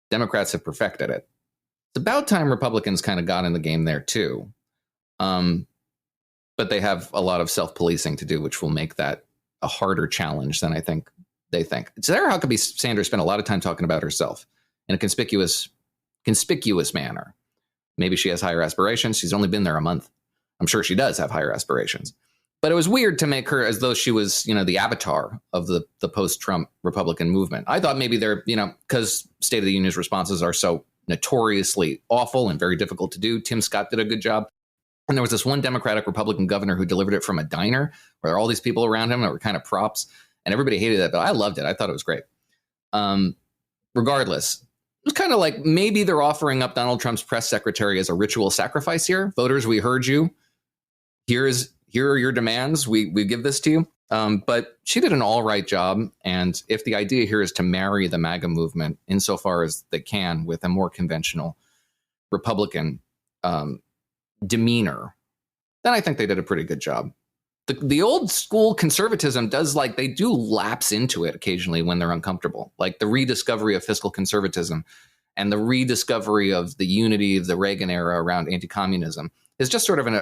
Democrats have perfected it. It's about time Republicans kind of got in the game there too. But they have a lot of self-policing to do, which will make that a harder challenge than I think they think. Sarah Huckabee Sanders spent a lot of time talking about herself in a conspicuous manner. Maybe she has higher aspirations. She's only been there a month. I'm sure she does have higher aspirations. But it was weird to make her as though she was, the avatar of the post-Trump Republican movement. I thought maybe they're, because State of the Union's responses are so notoriously awful and very difficult to do. Tim Scott did a good job. And there was this one Democratic Republican governor who delivered it from a diner where there were all these people around him that were kind of props. And everybody hated it, but I loved it. I thought it was great. Regardless, it was kind of like maybe they're offering up Donald Trump's press secretary as a ritual sacrifice here. Voters, we heard you. Here are your demands. We give this to you. But she did an all right job. And if the idea here is to marry the MAGA movement insofar as they can with a more conventional Republican demeanor, then I think they did a pretty good job. The old school conservatism they do lapse into it occasionally when they're uncomfortable, like the rediscovery of fiscal conservatism and the rediscovery of the unity of the Reagan era around anti-communism is just sort of an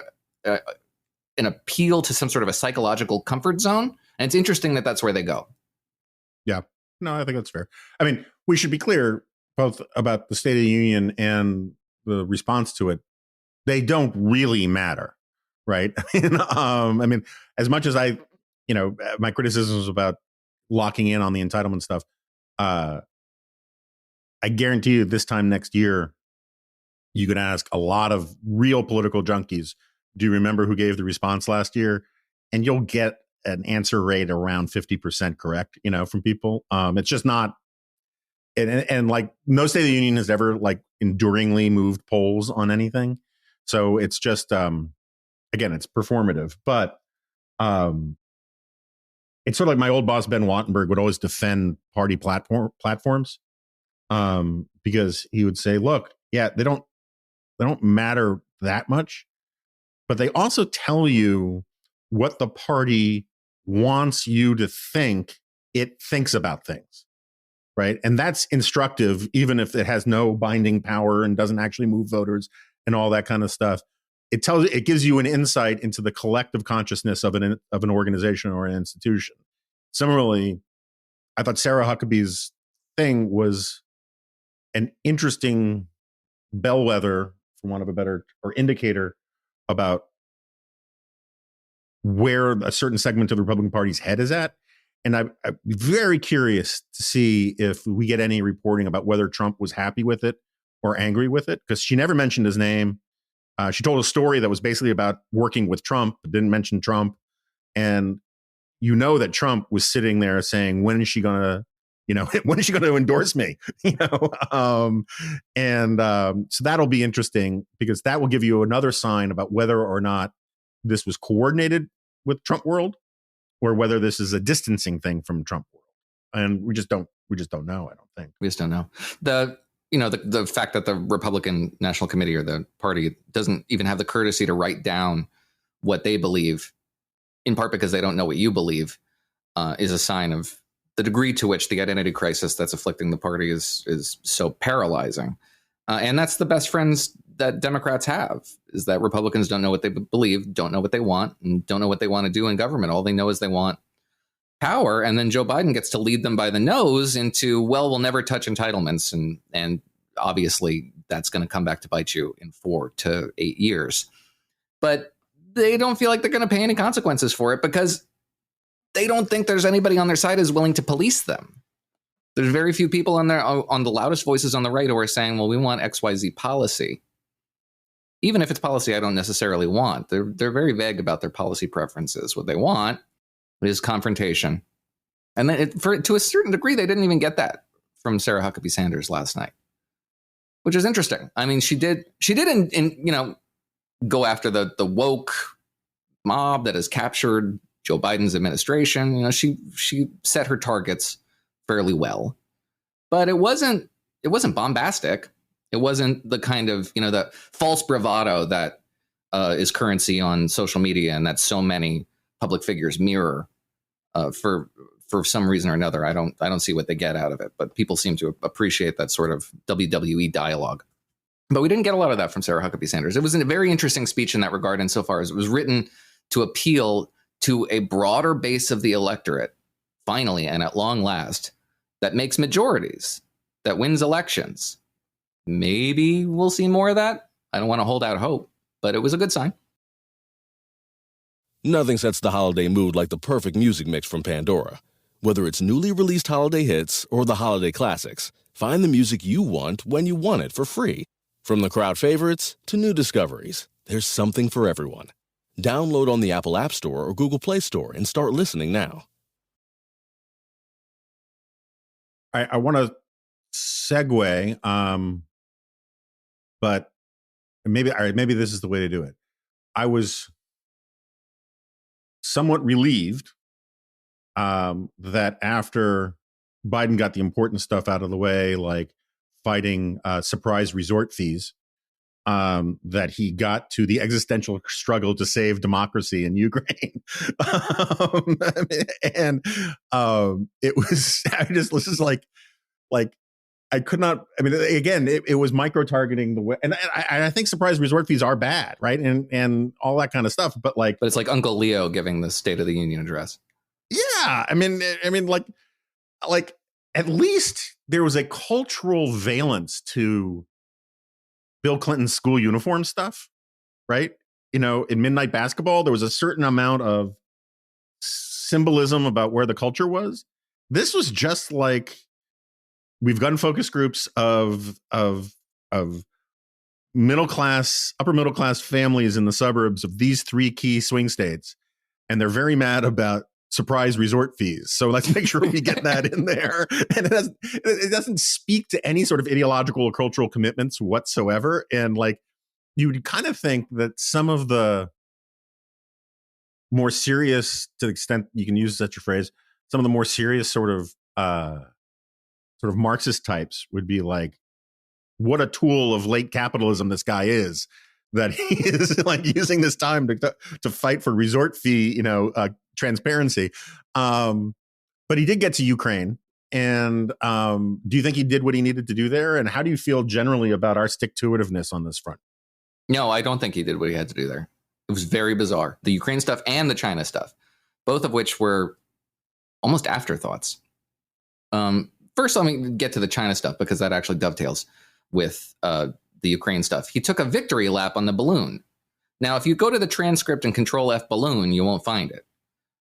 appeal to some sort of a psychological comfort zone. And it's interesting that that's where they go. Yeah, no, I think that's fair. I mean, we should be clear both about the State of the Union and the response to it. They don't really matter. right? I mean, as much as my criticisms about locking in on the entitlement stuff, I guarantee you this time next year, you could ask a lot of real political junkies, do you remember who gave the response last year? And you'll get an answer rate around 50% correct, from people. It's just not, and like no State of the Union has ever like enduringly moved polls on anything. So it's just, again, it's performative, but it's sort of like my old boss, Ben Wattenberg, would always defend party platforms because he would say, look, yeah, they don't matter that much, but they also tell you what the party wants you to think it thinks about things, right? And that's instructive, even if it has no binding power and doesn't actually move voters and all that kind of stuff. It gives you an insight into the collective consciousness of an organization or an institution. Similarly, I thought Sarah Huckabee's thing was an interesting bellwether, for want of a better, or indicator about where a certain segment of the Republican Party's head is at. And I'm very curious to see if we get any reporting about whether Trump was happy with it or angry with it, because she never mentioned his name. She told a story that was basically about working with Trump, but didn't mention Trump. And that Trump was sitting there saying, when is she going to, when is she going to endorse me? So that'll be interesting, because that will give you another sign about whether or not this was coordinated with Trump world or whether this is a distancing thing from Trump world. And we just don't know. I don't think we just don't know. The fact that the Republican National Committee or the party doesn't even have the courtesy to write down what they believe, in part because they don't know what you believe, is a sign of the degree to which the identity crisis that's afflicting the party is so paralyzing. And that's the best friends that Democrats have, is that Republicans don't know what they believe, don't know what they want, and don't know what they want to do in government. All they know is they want power. And then Joe Biden gets to lead them by the nose into, well, we'll never touch entitlements. And obviously that's going to come back to bite you in 4 to 8 years. But they don't feel like they're going to pay any consequences for it, because they don't think there's anybody on their side who's willing to police them. There's very few people on the loudest voices on the right who are saying, well, we want XYZ policy. Even if it's policy I don't necessarily want. They're very vague about their policy preferences. What they want is confrontation. And then to a certain degree, they didn't even get that from Sarah Huckabee Sanders last night, which is interesting. I mean, she did go after the woke mob that has captured Joe Biden's administration. She set her targets fairly well, but it wasn't bombastic. It wasn't the kind of, the false bravado that is currency on social media and that so many public figures mirror for some reason or another. I don't see what they get out of it, but people seem to appreciate that sort of WWE dialogue. But we didn't get a lot of that from Sarah Huckabee Sanders. It was a very interesting speech in that regard, insofar as it was written to appeal to a broader base of the electorate, finally and at long last, that makes majorities, that wins elections. Maybe we'll see more of that. I don't want to hold out hope, but it was a good sign. Nothing sets the holiday mood like the perfect music mix from Pandora. Whether it's newly released holiday hits or the holiday classics, find the music you want when you want it for free. From the crowd favorites to new discoveries, there's something for everyone. Download on the Apple App Store or Google Play Store and start listening now. I want to segue, but maybe this is the way to do it. I was somewhat relieved that after Biden got the important stuff out of the way, like fighting surprise resort fees, that he got to the existential struggle to save democracy in Ukraine. It was, this is like I could not, again, it was micro-targeting the way, and I think surprise resort fees are bad, right? And all that kind of stuff, but it's like Uncle Leo giving the State of the Union address. Yeah. Like at least there was a cultural valence to Bill Clinton's school uniform stuff, right? in Midnight Basketball, there was a certain amount of symbolism about where the culture was. This was just like, we've gun focus groups of middle class, upper middle class families in the suburbs of these three key swing states, and they're very mad about surprise resort fees. So let's make sure we get that in there. And it doesn't speak to any sort of ideological or cultural commitments whatsoever. And like, you would kind of think that some of the more serious, to the extent you can use such a phrase, some of the more serious sort of Marxist types would be like, what a tool of late capitalism this guy is, that he is like using this time to fight for resort fee, transparency. But he did get to Ukraine. And do you think he did what he needed to do there? And how do you feel generally about our stick-to-itiveness on this front? No, I don't think he did what he had to do there. It was very bizarre. The Ukraine stuff and the China stuff, both of which were almost afterthoughts. First, let me get to the China stuff, because that actually dovetails with the Ukraine stuff. He took a victory lap on the balloon. Now, if you go to the transcript and Control F balloon, you won't find it.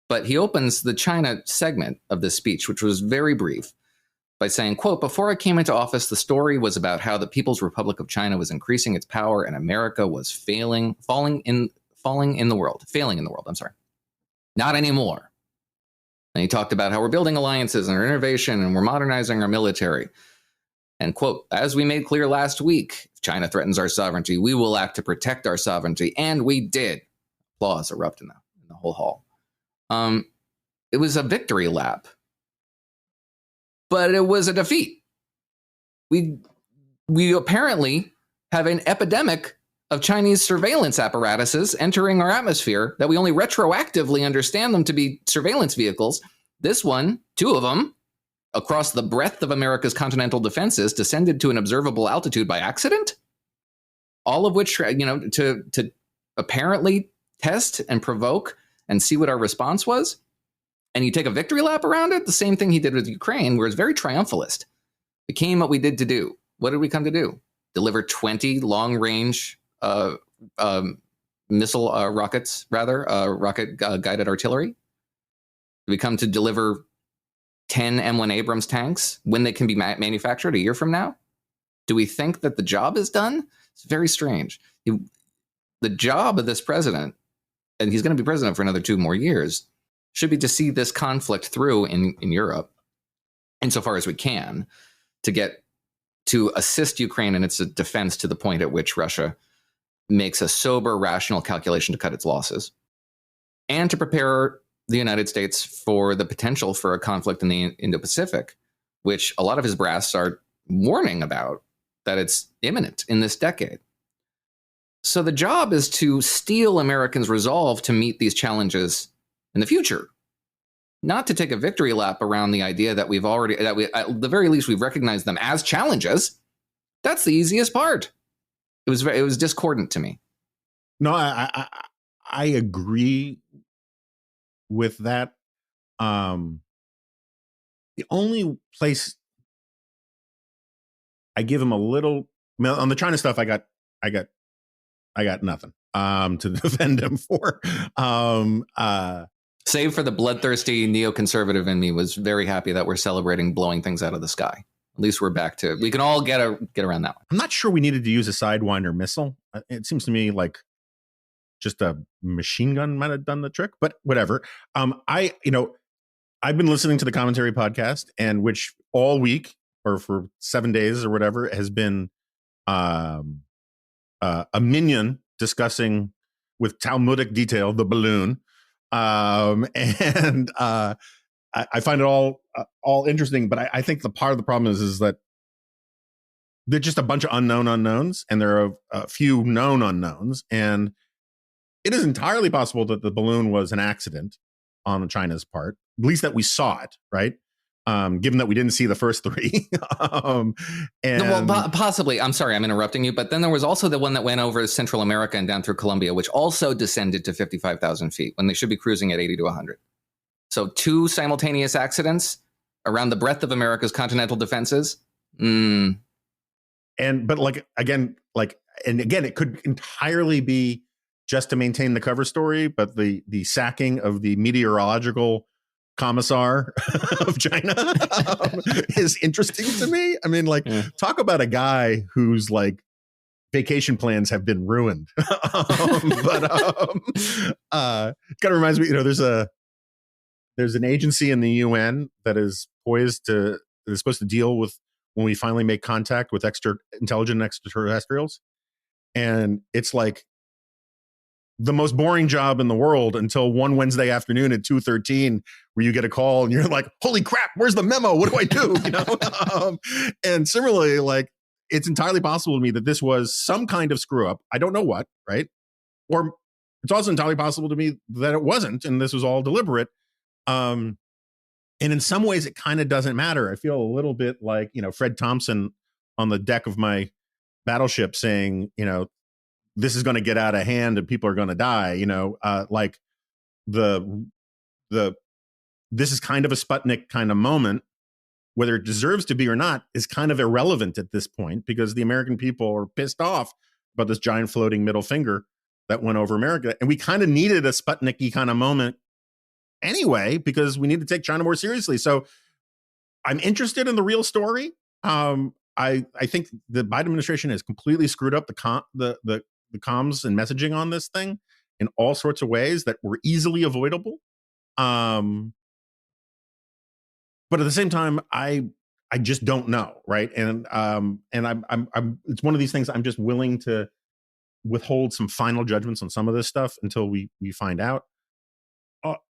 But he opens the China segment of this speech, which was very brief, by saying, quote, "Before I came into office, the story was about how the People's Republic of China was increasing its power and America was failing in the world. Not anymore." And he talked about how we're building alliances and our innovation and we're modernizing our military. And quote, "As we made clear last week, if China threatens our sovereignty, we will act to protect our sovereignty." And we did. Applause erupt in the whole hall. It was a victory lap, but it was a defeat. We apparently have an epidemic of Chinese surveillance apparatuses entering our atmosphere that we only retroactively understand them to be surveillance vehicles. This one, 2 of them, across the breadth of America's continental defenses, descended to an observable altitude by accident. All of which, to apparently test and provoke and see what our response was. And you take a victory lap around it, the same thing he did with Ukraine, where it's very triumphalist. Became what we did to do. What did we come to do? Deliver 20 long-range missile rockets, rocket guided artillery? Did we come to deliver 10 M1 Abrams tanks when they can be manufactured a year from now? Do we think that the job is done? It's very strange. The job of this president, and he's going to be president for another 2 more years, should be to see this conflict through in Europe, insofar as we can, to assist Ukraine in its defense to the point at which Russia makes a sober, rational calculation to cut its losses, and to prepare the United States for the potential for a conflict in the Indo-Pacific, which a lot of his brass are warning about, that it's imminent in this decade. So the job is to steel Americans' resolve to meet these challenges in the future, not to take a victory lap around the idea that at the very least, we've recognized them as challenges. That's the easiest part. It was discordant to me. No, I agree with that. The only place I give him a little on the China stuff, I got nothing to defend him for. Save for the bloodthirsty neoconservative in me was very happy that we're celebrating blowing things out of the sky. At least we're back to, we can all get around that one. I'm not sure we needed to use a Sidewinder missile. It seems to me like just a machine gun might have done the trick, but whatever. I've been listening to the commentary podcast, and which all week or for 7 days or whatever has been a minion discussing with Talmudic detail the balloon. I find it all interesting, but I think the part of the problem is that they're just a bunch of unknown unknowns, and there are a few known unknowns, and it is entirely possible that the balloon was an accident on China's part, at least that we saw it, right? Given that we didn't see the first 3. Possibly. I'm sorry, I'm interrupting you. But then there was also the one that went over Central America and down through Colombia, which also descended to 55,000 feet when they should be cruising at 80 to 100. So 2 simultaneous accidents around the breadth of America's continental defenses. But again, it could entirely be just to maintain the cover story, but the sacking of the meteorological commissar of China is interesting to me. I mean, like, talk about a guy who's like vacation plans have been ruined. Kind of reminds me, there's an agency in the UN that is supposed to deal with when we finally make contact with intelligent extraterrestrials. And it's like the most boring job in the world until one Wednesday afternoon at 2:13, where you get a call and you're like, holy crap, where's the memo? What do I do? And similarly, like, it's entirely possible to me that this was some kind of screw up. I don't know what, right? Or it's also entirely possible to me that it wasn't, and this was all deliberate. And in some ways, it kind of doesn't matter. I feel a little bit like, Fred Thompson on the deck of my battleship saying, this is going to get out of hand and people are going to die. Like this is kind of a Sputnik kind of moment. Whether it deserves to be or not is kind of irrelevant at this point, because the American people are pissed off about this giant floating middle finger that went over America. And we kind of needed a Sputnik-y kind of moment anyway, because we need to take China more seriously. So I'm interested in the real story. I think the Biden administration has completely screwed up the comms and messaging on this thing in all sorts of ways that were easily avoidable. But at the same time, I just don't know, right? And I'm it's one of these things I'm just willing to withhold some final judgments on some of this stuff until we find out.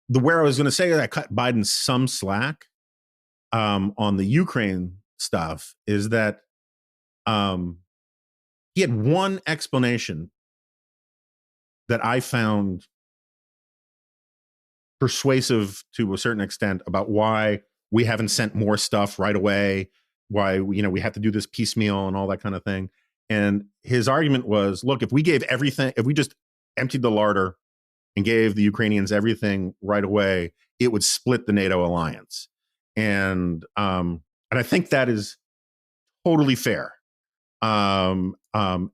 Where I was going to say that I cut Biden some slack on the Ukraine stuff is that he had one explanation that I found persuasive to a certain extent about why we haven't sent more stuff right away, why we have to do this piecemeal and all that kind of thing. And his argument was, look, if we gave everything, if we just emptied the larder and gave the Ukrainians everything right away, it would split the NATO alliance. And I think that is totally fair. And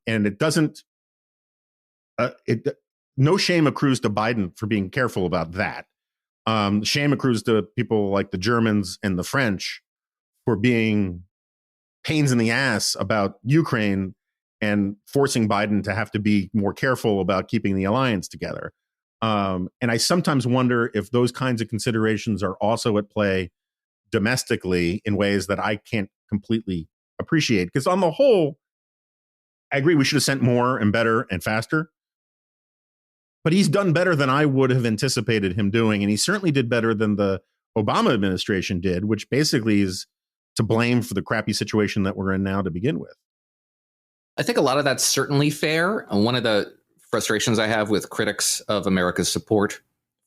it doesn't, no shame accrues to Biden for being careful about that. Shame accrues to people like the Germans and the French for being pains in the ass about Ukraine and forcing Biden to have to be more careful about keeping the alliance together. And I sometimes wonder if those kinds of considerations are also at play domestically in ways that I can't completely appreciate. Because on the whole, I agree we should have sent more and better and faster. But he's done better than I would have anticipated him doing. And he certainly did better than the Obama administration did, which basically is to blame for the crappy situation that we're in now to begin with. I think a lot of that's certainly fair. And one of the frustrations I have with critics of America's support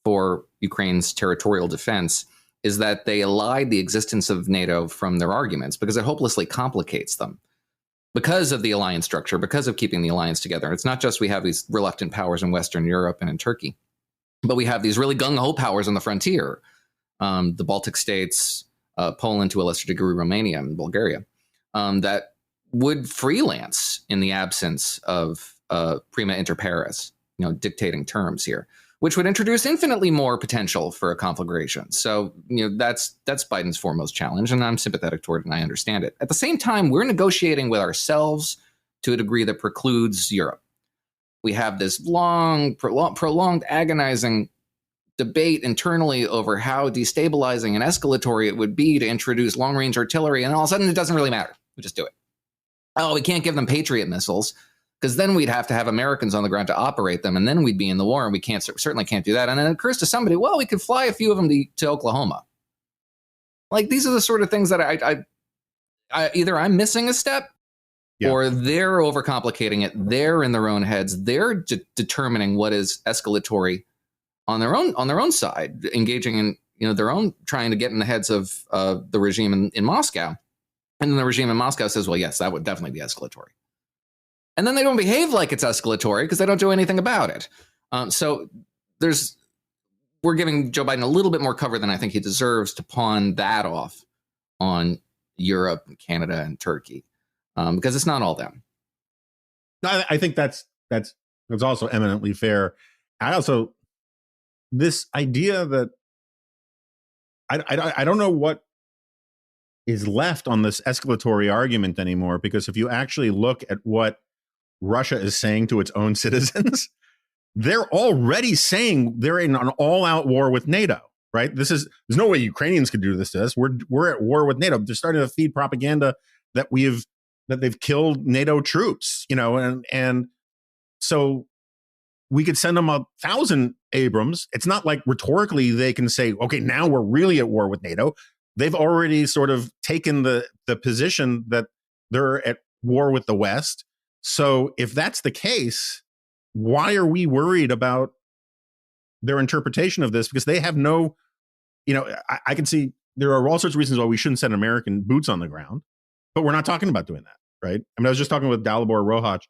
for Ukraine's territorial defense is that they elide the existence of NATO from their arguments because it hopelessly complicates them. Because of the alliance structure, because of keeping the alliance together. It's not just we have these reluctant powers in Western Europe and in Turkey, but we have these really gung-ho powers on the frontier, the Baltic states, Poland, to a lesser degree, Romania and Bulgaria, that would freelance in the absence of prima inter pares, dictating terms here, which would introduce infinitely more potential for a conflagration. So, that's Biden's foremost challenge, and I'm sympathetic toward it, and I understand it. At the same time, we're negotiating with ourselves to a degree that precludes Europe. We have this prolonged, agonizing debate internally over how destabilizing and escalatory it would be to introduce long-range artillery, and all of a sudden it doesn't really matter. We just do it. Oh, we can't give them Patriot missiles, because then we'd have to have Americans on the ground to operate them, and then we'd be in the war, and we certainly can't do that. And then it occurs to somebody, well, we could fly a few of them to Oklahoma. Like, these are the sort of things that I either I'm missing a step, or they're overcomplicating it. They're in their own heads. They're determining what is escalatory on their own side, engaging in their own, trying to get in the heads of the regime in Moscow. And then the regime in Moscow says, well, yes, that would definitely be escalatory. And then they don't behave like it's escalatory because they don't do anything about it. So we're giving Joe Biden a little bit more cover than I think he deserves to pawn that off on Europe and Canada and Turkey, because it's not all them. I think that's It's also eminently fair. This idea that I don't know what is left on this escalatory argument anymore, because if you actually look at what Russia is saying to its own citizens, they're already saying they're in an all-out war with NATO, right? There's no way Ukrainians could do this to us. We're at war with NATO. They're starting to feed propaganda that they've killed NATO troops, and so we could send them 1,000 Abrams. It's not like rhetorically they can say, okay, now we're really at war with NATO. They've already sort of taken the position that they're at war with the West. So if that's the case, why are we worried about their interpretation of this? Because they have no, I can see there are all sorts of reasons why we shouldn't send American boots on the ground, but we're not talking about doing that, right? I mean, I was just talking with Dalibor Rohach,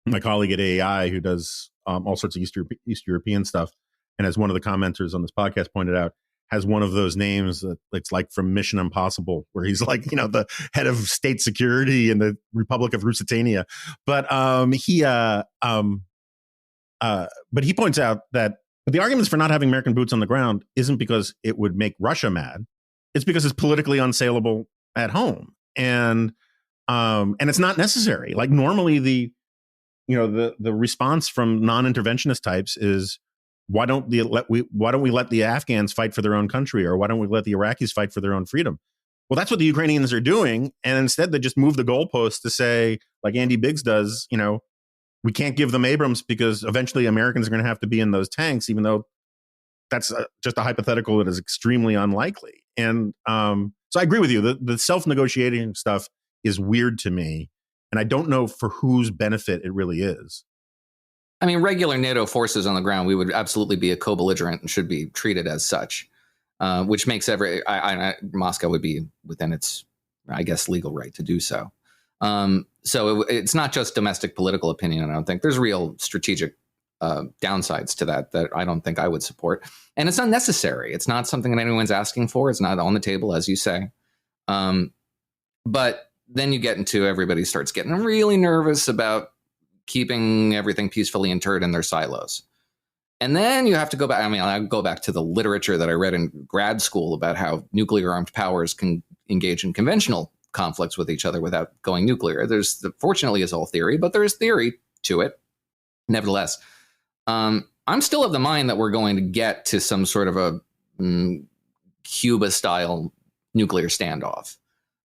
my colleague at AEI, who does all sorts of East European stuff, and as one of the commenters on this podcast pointed out, has one of those names that it's like from Mission Impossible, where he's like, the head of state security in the Republic of Lusitania. But he points out that the arguments for not having American boots on the ground isn't because it would make Russia mad. It's because it's politically unsaleable at home, and it's not necessary. Like normally the response from non-interventionist types is, why don't we let the Afghans fight for their own country, or why don't we let the Iraqis fight for their own freedom? Well, that's what the Ukrainians are doing, and instead they just move the goalpost to say, like Andy Biggs does, we can't give them Abrams because eventually Americans are going to have to be in those tanks, even though that's just a hypothetical that is extremely unlikely. And so I agree with you. The self-negotiating stuff is weird to me, and I don't know for whose benefit it really is. I mean, regular NATO forces on the ground, we would absolutely be a co-belligerent and should be treated as such, which makes Moscow would be within its, I guess, legal right to do so. So it's not just domestic political opinion. I don't think there's real strategic downsides to that I don't think I would support. And it's unnecessary. It's not something that anyone's asking for. It's not on the table, as you say. But then you get into everybody starts getting really nervous about keeping everything peacefully interred in their silos. And then you have to go back. I mean, I go back to the literature that I read in grad school about how nuclear armed powers can engage in conventional conflicts with each other without going nuclear. Fortunately, is all theory, but there is theory to it. Nevertheless, I'm still of the mind that we're going to get to some sort of a Cuba-style nuclear standoff,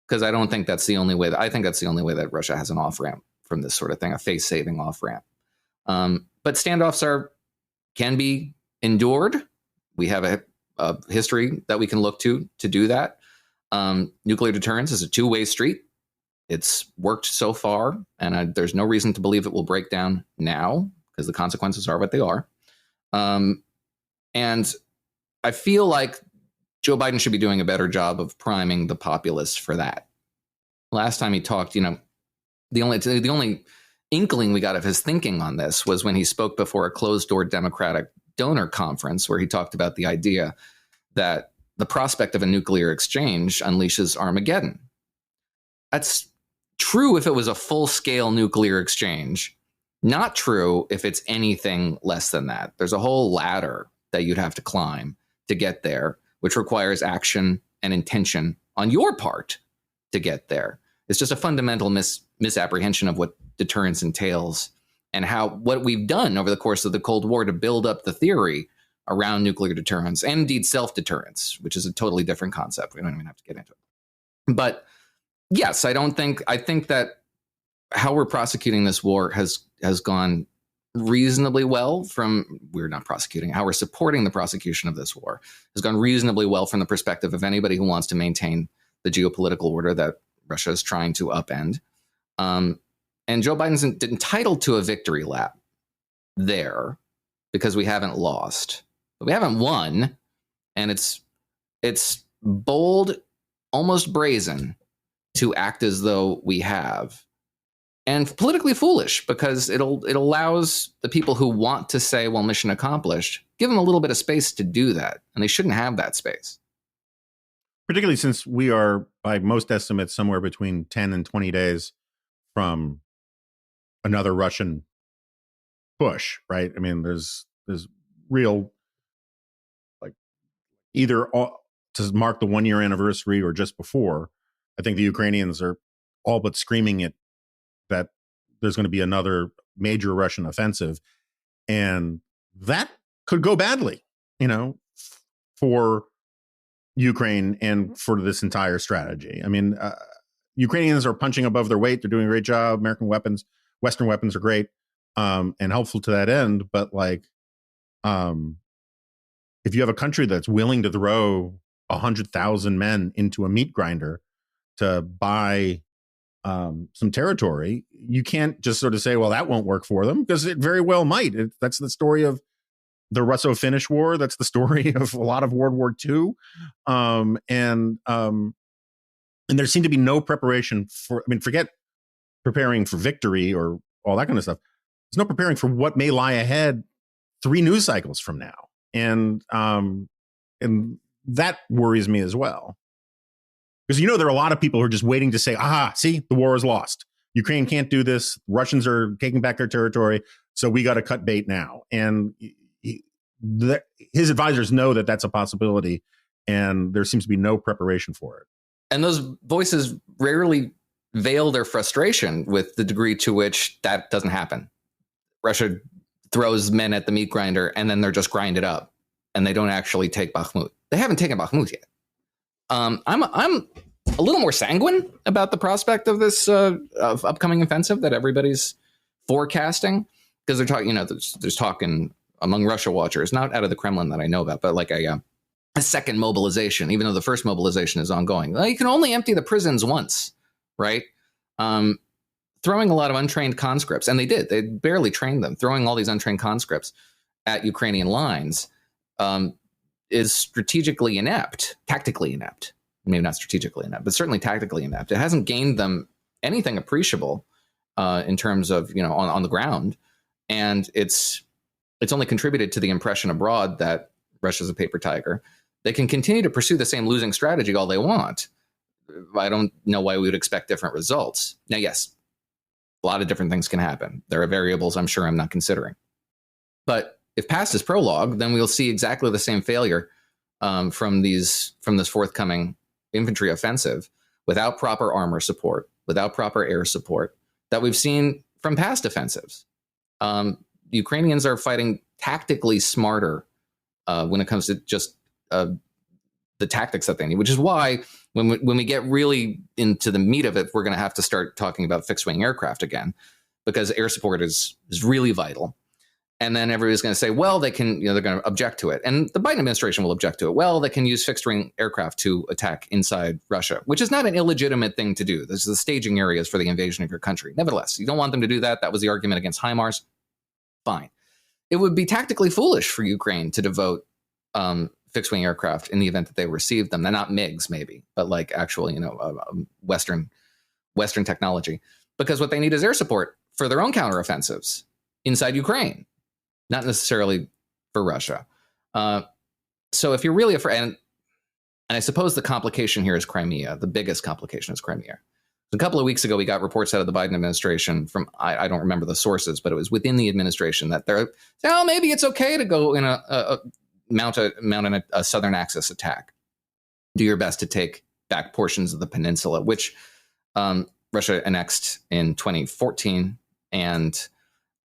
because I don't think that's the only way. I think that's the only way that Russia has an off-ramp from this sort of thing, a face-saving off-ramp. But standoffs can be endured. We have a history that we can look to do that. Nuclear deterrence is a two-way street. It's worked so far, and there's no reason to believe it will break down now, because the consequences are what they are. And I feel like Joe Biden should be doing a better job of priming the populace for that. Last time he talked, the only inkling we got of his thinking on this was when he spoke before a closed-door Democratic donor conference, where he talked about the idea that the prospect of a nuclear exchange unleashes Armageddon. That's true if it was a full-scale nuclear exchange. Not true if it's anything less than that. There's a whole ladder that you'd have to climb to get there, which requires action and intention on your part to get there. It's just a fundamental misapprehension of what deterrence entails, and what we've done over the course of the Cold War to build up the theory around nuclear deterrence and indeed self-deterrence, which is a totally different concept. We don't even have to get into it. But yes, I think that how we're prosecuting this war has gone reasonably well how we're supporting the prosecution of this war has gone reasonably well from the perspective of anybody who wants to maintain the geopolitical order that Russia is trying to upend. And Joe Biden's entitled to a victory lap there because we haven't lost, but we haven't won. And it's bold, almost brazen to act as though we have, and politically foolish because it allows the people who want to say, well, mission accomplished, give them a little bit of space to do that. And they shouldn't have that space. Particularly since we are, by most estimates, somewhere between 10 and 20 days from another Russian push, right? I mean, there's real, like, either to mark the 1 year anniversary or just before. I think the Ukrainians are all but screaming it that there's going to be another major Russian offensive, and that could go badly, for Ukraine and for this entire strategy. I mean, Ukrainians are punching above their weight. They're doing a great job. American weapons, Western weapons are great and helpful to that end. But if you have a country that's willing to throw 100,000 men into a meat grinder to buy some territory, you can't just sort of say, well, that won't work for them, because it very well might. That's the story of the Russo-Finnish War. That's the story of a lot of World War II. And there seemed to be no preparation for, forget preparing for victory or all that kind of stuff. There's no preparing for what may lie ahead 3 news cycles from now. And that worries me as well. Because, there are a lot of people who are just waiting to say, see, the war is lost. Ukraine can't do this. Russians are taking back their territory. So we got to cut bait now. And his advisors know that that's a possibility. And there seems to be no preparation for it. And those voices rarely veil their frustration with the degree to which that doesn't happen. Russia throws men at the meat grinder and then they're just grinded up and they don't actually take Bakhmut. They haven't taken Bakhmut yet. I'm a little more sanguine about the prospect of this of upcoming offensive that everybody's forecasting, because they're talking, there's talking among Russia watchers, not out of the Kremlin that I know about, but like a second mobilization, even though the first mobilization is ongoing. Well, you can only empty the prisons once, right? Throwing a lot of untrained conscripts, and they barely trained them, throwing all these untrained conscripts at Ukrainian lines is strategically inept, tactically inept. Maybe not strategically inept, but certainly tactically inept. It hasn't gained them anything appreciable in terms of, on the ground. And it's only contributed to the impression abroad that Russia's a paper tiger. They can continue to pursue the same losing strategy all they want. I don't know why we would expect different results. Now, yes, a lot of different things can happen. There are variables I'm sure I'm not considering. But if past is prologue, then we'll see exactly the same failure from this forthcoming infantry offensive, without proper armor support, without proper air support, that we've seen from past offensives. Ukrainians are fighting tactically smarter when it comes to just the tactics that they need, which is why when we get really into the meat of it, we're going to have to start talking about fixed-wing aircraft again, because air support is really vital. And then everybody's going to say, well, they can, they're going to object to it. And the Biden administration will object to it. Well, they can use fixed-wing aircraft to attack inside Russia, which is not an illegitimate thing to do. This is the staging areas for the invasion of your country. Nevertheless, you don't want them to do that. That was the argument against HIMARS. Fine. It would be tactically foolish for Ukraine to devote fixed-wing aircraft in the event that they received them. They're not MiGs, maybe, but like actual, Western technology. Because what they need is air support for their own counteroffensives inside Ukraine, not necessarily for Russia. So if you're really afraid, and I suppose the complication here is Crimea. The biggest complication is Crimea. A couple of weeks ago, we got reports out of the Biden administration from, I don't remember the sources, but it was within the administration that they're, maybe it's okay to go in mount a southern axis attack. Do your best to take back portions of the peninsula, which Russia annexed in 2014 and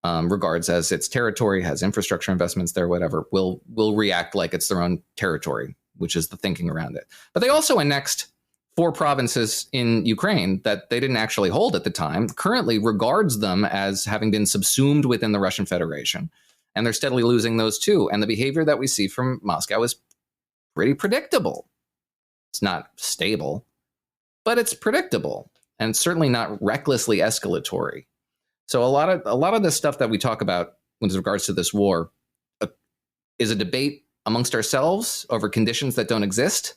regards as its territory, has infrastructure investments there, whatever, will react like it's their own territory, which is the thinking around it. But they also annexed 4 provinces in Ukraine that they didn't actually hold at the time, currently regards them as having been subsumed within the Russian Federation. And they're steadily losing those too. And the behavior that we see from Moscow is pretty predictable. It's not stable, but it's predictable and certainly not recklessly escalatory. So a lot of the stuff that we talk about with regards to this war is a debate amongst ourselves over conditions that don't exist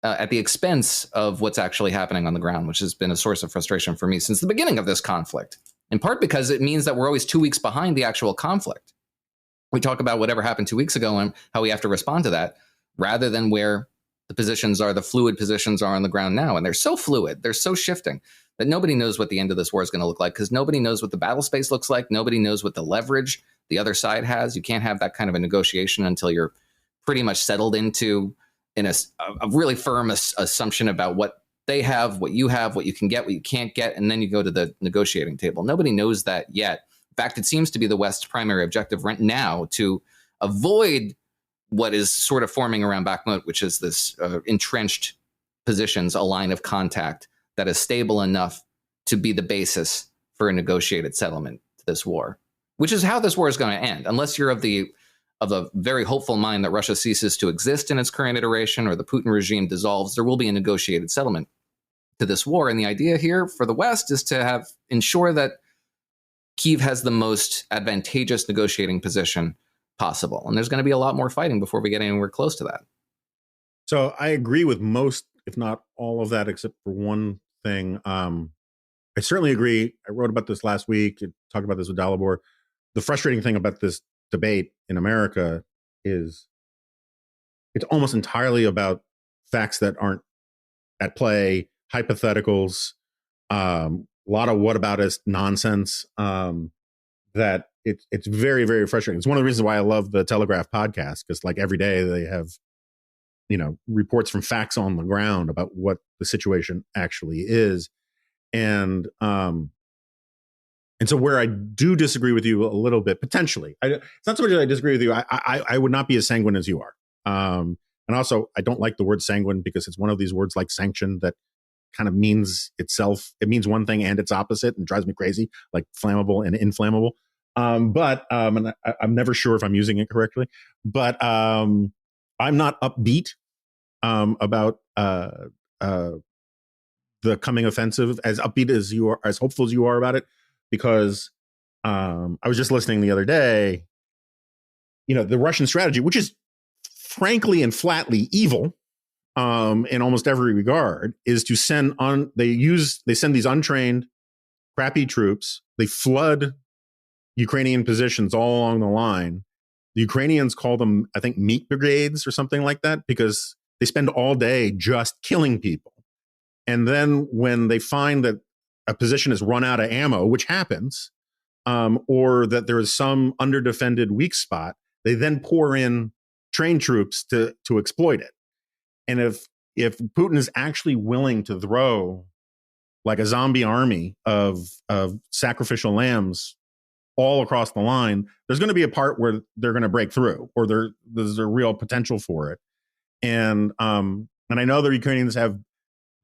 at the expense of what's actually happening on the ground, which has been a source of frustration for me since the beginning of this conflict, in part because it means that we're always 2 weeks behind the actual conflict. We talk about whatever happened 2 weeks ago and how we have to respond to that, rather than where the positions are, the fluid positions are on the ground now. And they're so fluid, they're so shifting, that nobody knows what the end of this war is going to look like, because nobody knows what the battle space looks like. Nobody knows what the leverage the other side has. You can't have that kind of a negotiation until you're pretty much settled into a really firm assumption about what they have, what you can get, what you can't get, and then you go to the negotiating table. Nobody knows that yet. In fact, it seems to be the West's primary objective right now to avoid what is sort of forming around Bakhmut, which is this entrenched positions, a line of contact that is stable enough to be the basis for a negotiated settlement to this war, which is how this war is going to end, unless you're of the very hopeful mind that Russia ceases to exist in its current iteration or the Putin regime dissolves. There will be a negotiated settlement to this war. And the idea here for the West is to ensure that Kyiv has the most advantageous negotiating position possible. And there's going to be a lot more fighting before we get anywhere close to that. So I agree with most, if not all of that, except for one thing. I certainly agree. I wrote about this last week. I talked about this with Dalibor. The frustrating thing about this debate in America is it's almost entirely about facts that aren't at play, hypotheticals, a lot of whataboutism nonsense, that it's very, very frustrating. It's one of the reasons why I love the Telegraph podcast, because like every day they have, reports from facts on the ground about what the situation actually is. And so where I do disagree with you a little bit, potentially, it's not so much that I disagree with you. I would not be as sanguine as you are. And also, I don't like the word sanguine because it's one of these words like sanction that kind of means itself. It means one thing and its opposite and drives me crazy, like flammable and inflammable. And I'm never sure if I'm using it correctly. But I'm not upbeat about the coming offensive, as upbeat as you are, as hopeful as you are about it, because I was just listening the other day. The Russian strategy, which is frankly and flatly evil in almost every regard, is to send they send these untrained, crappy troops. They flood Ukrainian positions all along the line. The Ukrainians call them, I think, meat brigades or something like that, because they spend all day just killing people. And then when they find that a position has run out of ammo, which happens, or that there is some underdefended weak spot, they then pour in trained troops to exploit it. And if Putin is actually willing to throw like a zombie army of sacrificial lambs all across the line, there's going to be a part where they're going to break through, or there's a real potential for it. And I know the Ukrainians have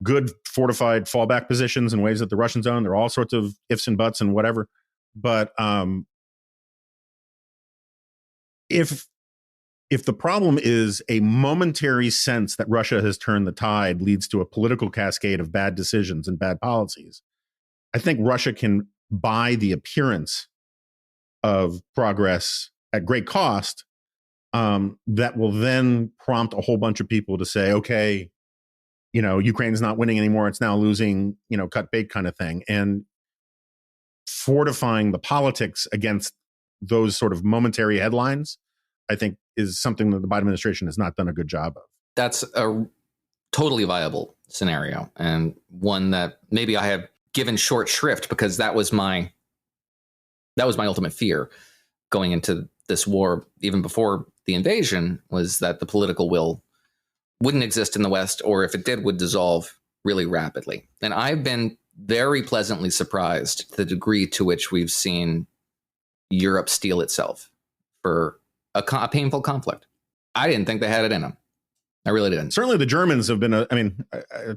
good fortified fallback positions in ways that the Russians don't. There are all sorts of ifs and buts and whatever. But if the problem is a momentary sense that Russia has turned the tide leads to a political cascade of bad decisions and bad policies, I think Russia can buy the appearance of progress at great cost, that will then prompt a whole bunch of people to say, okay, Ukraine's not winning anymore. It's now losing, cut bait kind of thing. And fortifying the politics against those sort of momentary headlines, I think, is something that the Biden administration has not done a good job of. That's a totally viable scenario, and one that maybe I have given short shrift, because that was my ultimate fear going into this war, even before the invasion, was that the political will wouldn't exist in the West, or if it did, would dissolve really rapidly. And I've been very pleasantly surprised the degree to which we've seen Europe steel itself for a painful conflict. I didn't think they had it in them. I really didn't. Certainly the Germans have been, I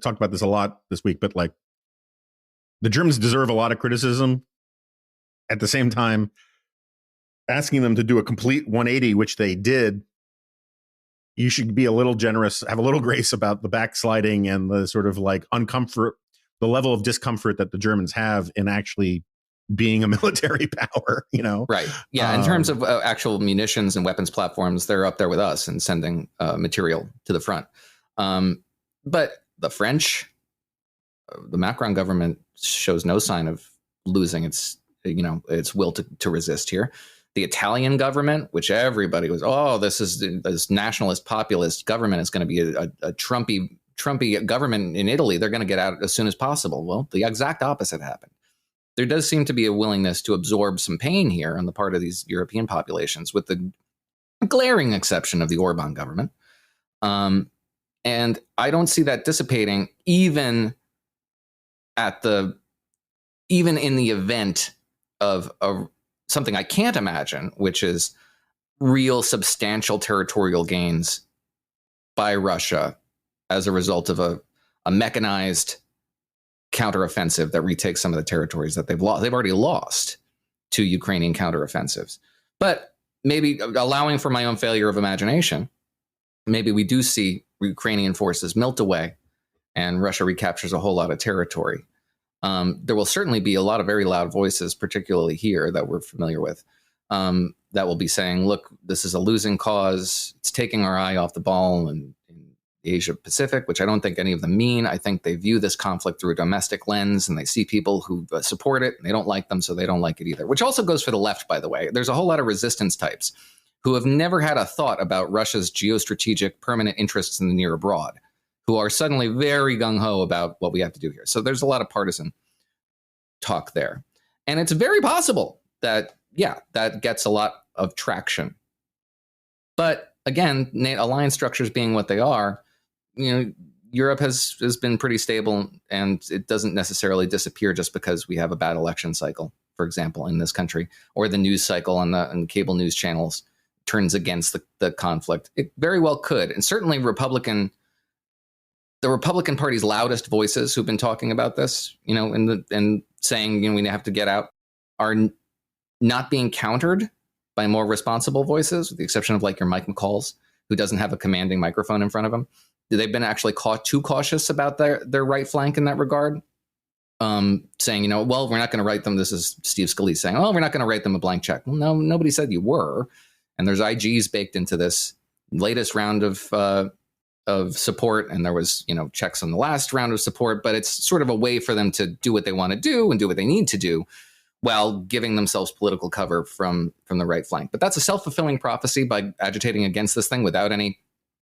talked about this a lot this week, but like the Germans deserve a lot of criticism. At the same time, asking them to do a complete 180, which they did, you should be a little generous, have a little grace about the backsliding and the sort of like the level of discomfort that the Germans have in actually being a military power, Right. Yeah. In terms of actual munitions and weapons platforms, they're up there with us in sending material to the front. But the French, the Macron government shows no sign of losing its will to resist here. The Italian government, which everybody was, this nationalist populist government is going to be a Trumpy government in Italy. They're going to get out as soon as possible. Well, the exact opposite happened. there does seem to be a willingness to absorb some pain here on the part of these European populations, with the glaring exception of the Orban government. And I don't see that dissipating even in the event of something I can't imagine, which is real substantial territorial gains by Russia as a result of a mechanized counteroffensive that retakes some of the territories that they've lost. They've already lost to Ukrainian counteroffensives. But maybe, allowing for my own failure of imagination, maybe we do see Ukrainian forces melt away and Russia recaptures a whole lot of territory. There will certainly be a lot of very loud voices, particularly here, that we're familiar with, that will be saying, look, this is a losing cause. It's taking our eye off the ball in Asia Pacific, which I don't think any of them mean. I think they view this conflict through a domestic lens, and they see people who support it and they don't like them, so they don't like it either, which also goes for the left, by the way. There's a whole lot of resistance types who have never had a thought about Russia's geostrategic permanent interests in the near abroad, who are suddenly very gung-ho about what we have to do here. So there's a lot of partisan talk there. And it's very possible that, that gets a lot of traction. But again, alliance structures being what they are, Europe has been pretty stable, and it doesn't necessarily disappear just because we have a bad election cycle, for example, in this country, or the news cycle on the cable news channels turns against the conflict. It very well could. And certainly the Republican Party's loudest voices who've been talking about this, and saying, we have to get out, are not being countered by more responsible voices, with the exception of like your Mike McCall's, who doesn't have a commanding microphone in front of him. They've been actually too cautious about their right flank in that regard, saying, well, we're not going to write them. This is Steve Scalise saying, we're not going to write them a blank check. Well, no, nobody said you were. And there's IGs baked into this latest round of support, and there was checks on the last round of support, but it's sort of a way for them to do what they want to do and do what they need to do while giving themselves political cover from the right flank. But that's a self-fulfilling prophecy by agitating against this thing without any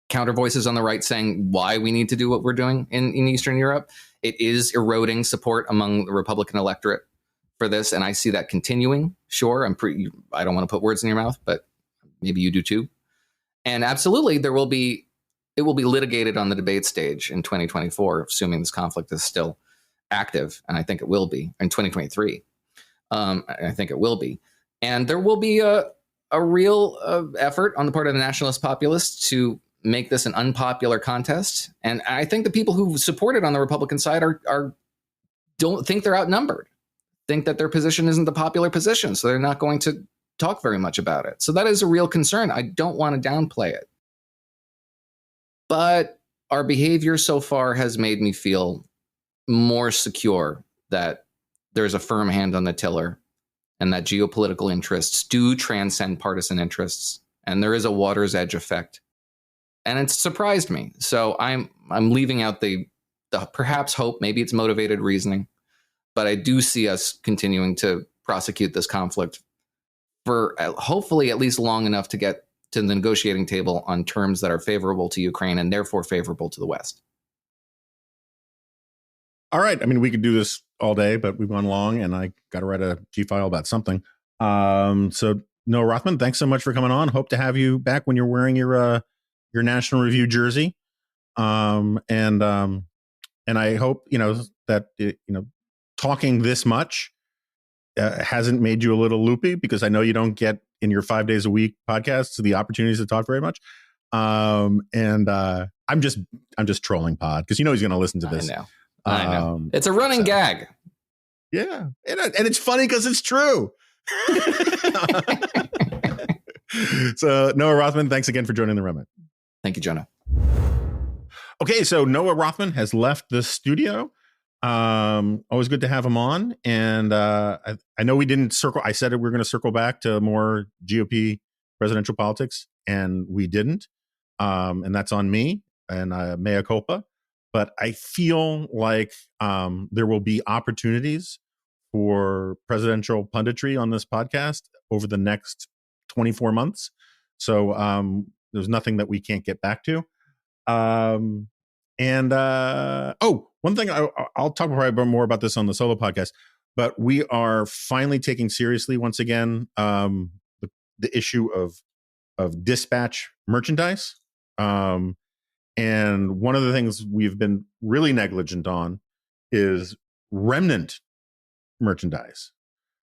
counter voices on the right saying why we need to do what we're doing in Eastern Europe. It is eroding support among the Republican electorate for this, and I see that continuing. Sure, I don't want to put words in your mouth, but maybe you do too. And absolutely, it will be litigated on the debate stage in 2024, assuming this conflict is still active, and I think it will be in 2023. I think it will be, and there will be a real effort on the part of the nationalist populists to make this an unpopular contest. And I think the people who support it on the Republican side don't think they're outnumbered, think that their position isn't the popular position, so they're not going to talk very much about it. So that is a real concern. I don't want to downplay it. But our behavior so far has made me feel more secure that there's a firm hand on the tiller and that geopolitical interests do transcend partisan interests. And there is a water's edge effect. And it's surprised me. So I'm leaving out the perhaps hope, maybe it's motivated reasoning, but I do see us continuing to prosecute this conflict for hopefully at least long enough to get to the negotiating table on terms that are favorable to Ukraine and therefore favorable to the West. All right. I mean, we could do this all day, but we've gone long, and I got to write a G-file about something. So Noah Rothman, thanks so much for coming on. Hope to have you back when you're wearing your National Review jersey. And I hope, that, talking this much hasn't made you a little loopy, because I know you don't get in your 5 days a week podcasts the opportunities to talk very much. I'm just trolling Pod, because he's going to listen to this. I know. It's a running gag. Yeah. And it's funny because it's true. So Noah Rothman, thanks again for joining the Remnant. Thank you, Jonah. Okay, so Noah Rothman has left the studio. Always good to have him on. And I know we didn't circle. I said we were going to circle back to more GOP presidential politics, and we didn't. And that's on me, and mea culpa. But I feel like there will be opportunities for presidential punditry on this podcast over the next 24 months. So there's nothing that we can't get back to. One thing I'll talk probably more about this on the solo podcast. but we are finally taking seriously once again the issue of dispatch merchandise. And one of the things we've been really negligent on is Remnant merchandise.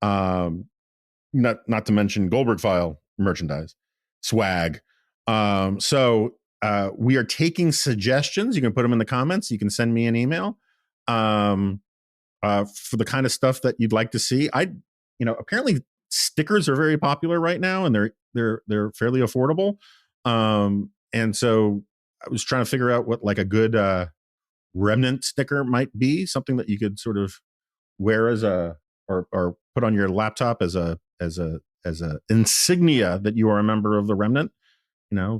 Not to mention Goldberg file merchandise, swag. So we are taking suggestions. You can put them in the comments. You can send me an email for the kind of stuff that you'd like to see. Apparently stickers are very popular right now, and they're fairly affordable. And so I was trying to figure out what like a good Remnant sticker might be, something that you could sort of wear as or put on your laptop as a insignia that you are a member of the Remnant.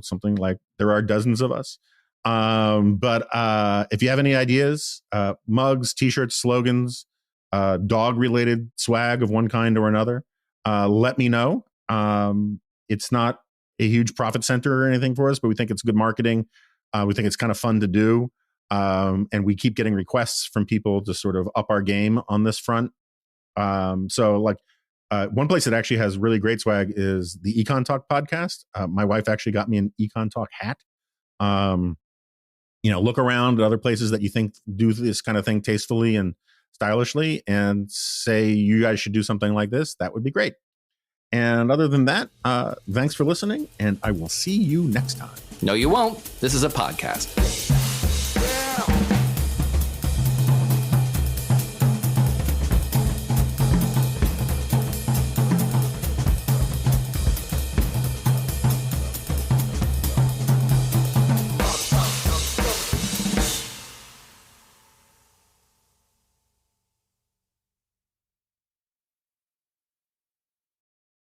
Something like there are dozens of us. But if you have any ideas, mugs, t-shirts, slogans, dog related swag of one kind or another, let me know. It's not a huge profit center or anything for us, but we think it's good marketing. We think it's kind of fun to do. And we keep getting requests from people to sort of up our game on this front. So like one place that actually has really great swag is the Econ Talk podcast. My wife actually got me an Econ Talk hat. Look around at other places that you think do this kind of thing tastefully and stylishly and say you guys should do something like this. That would be great. And other than that, thanks for listening, and I will see you next time. No, you won't. This is a podcast.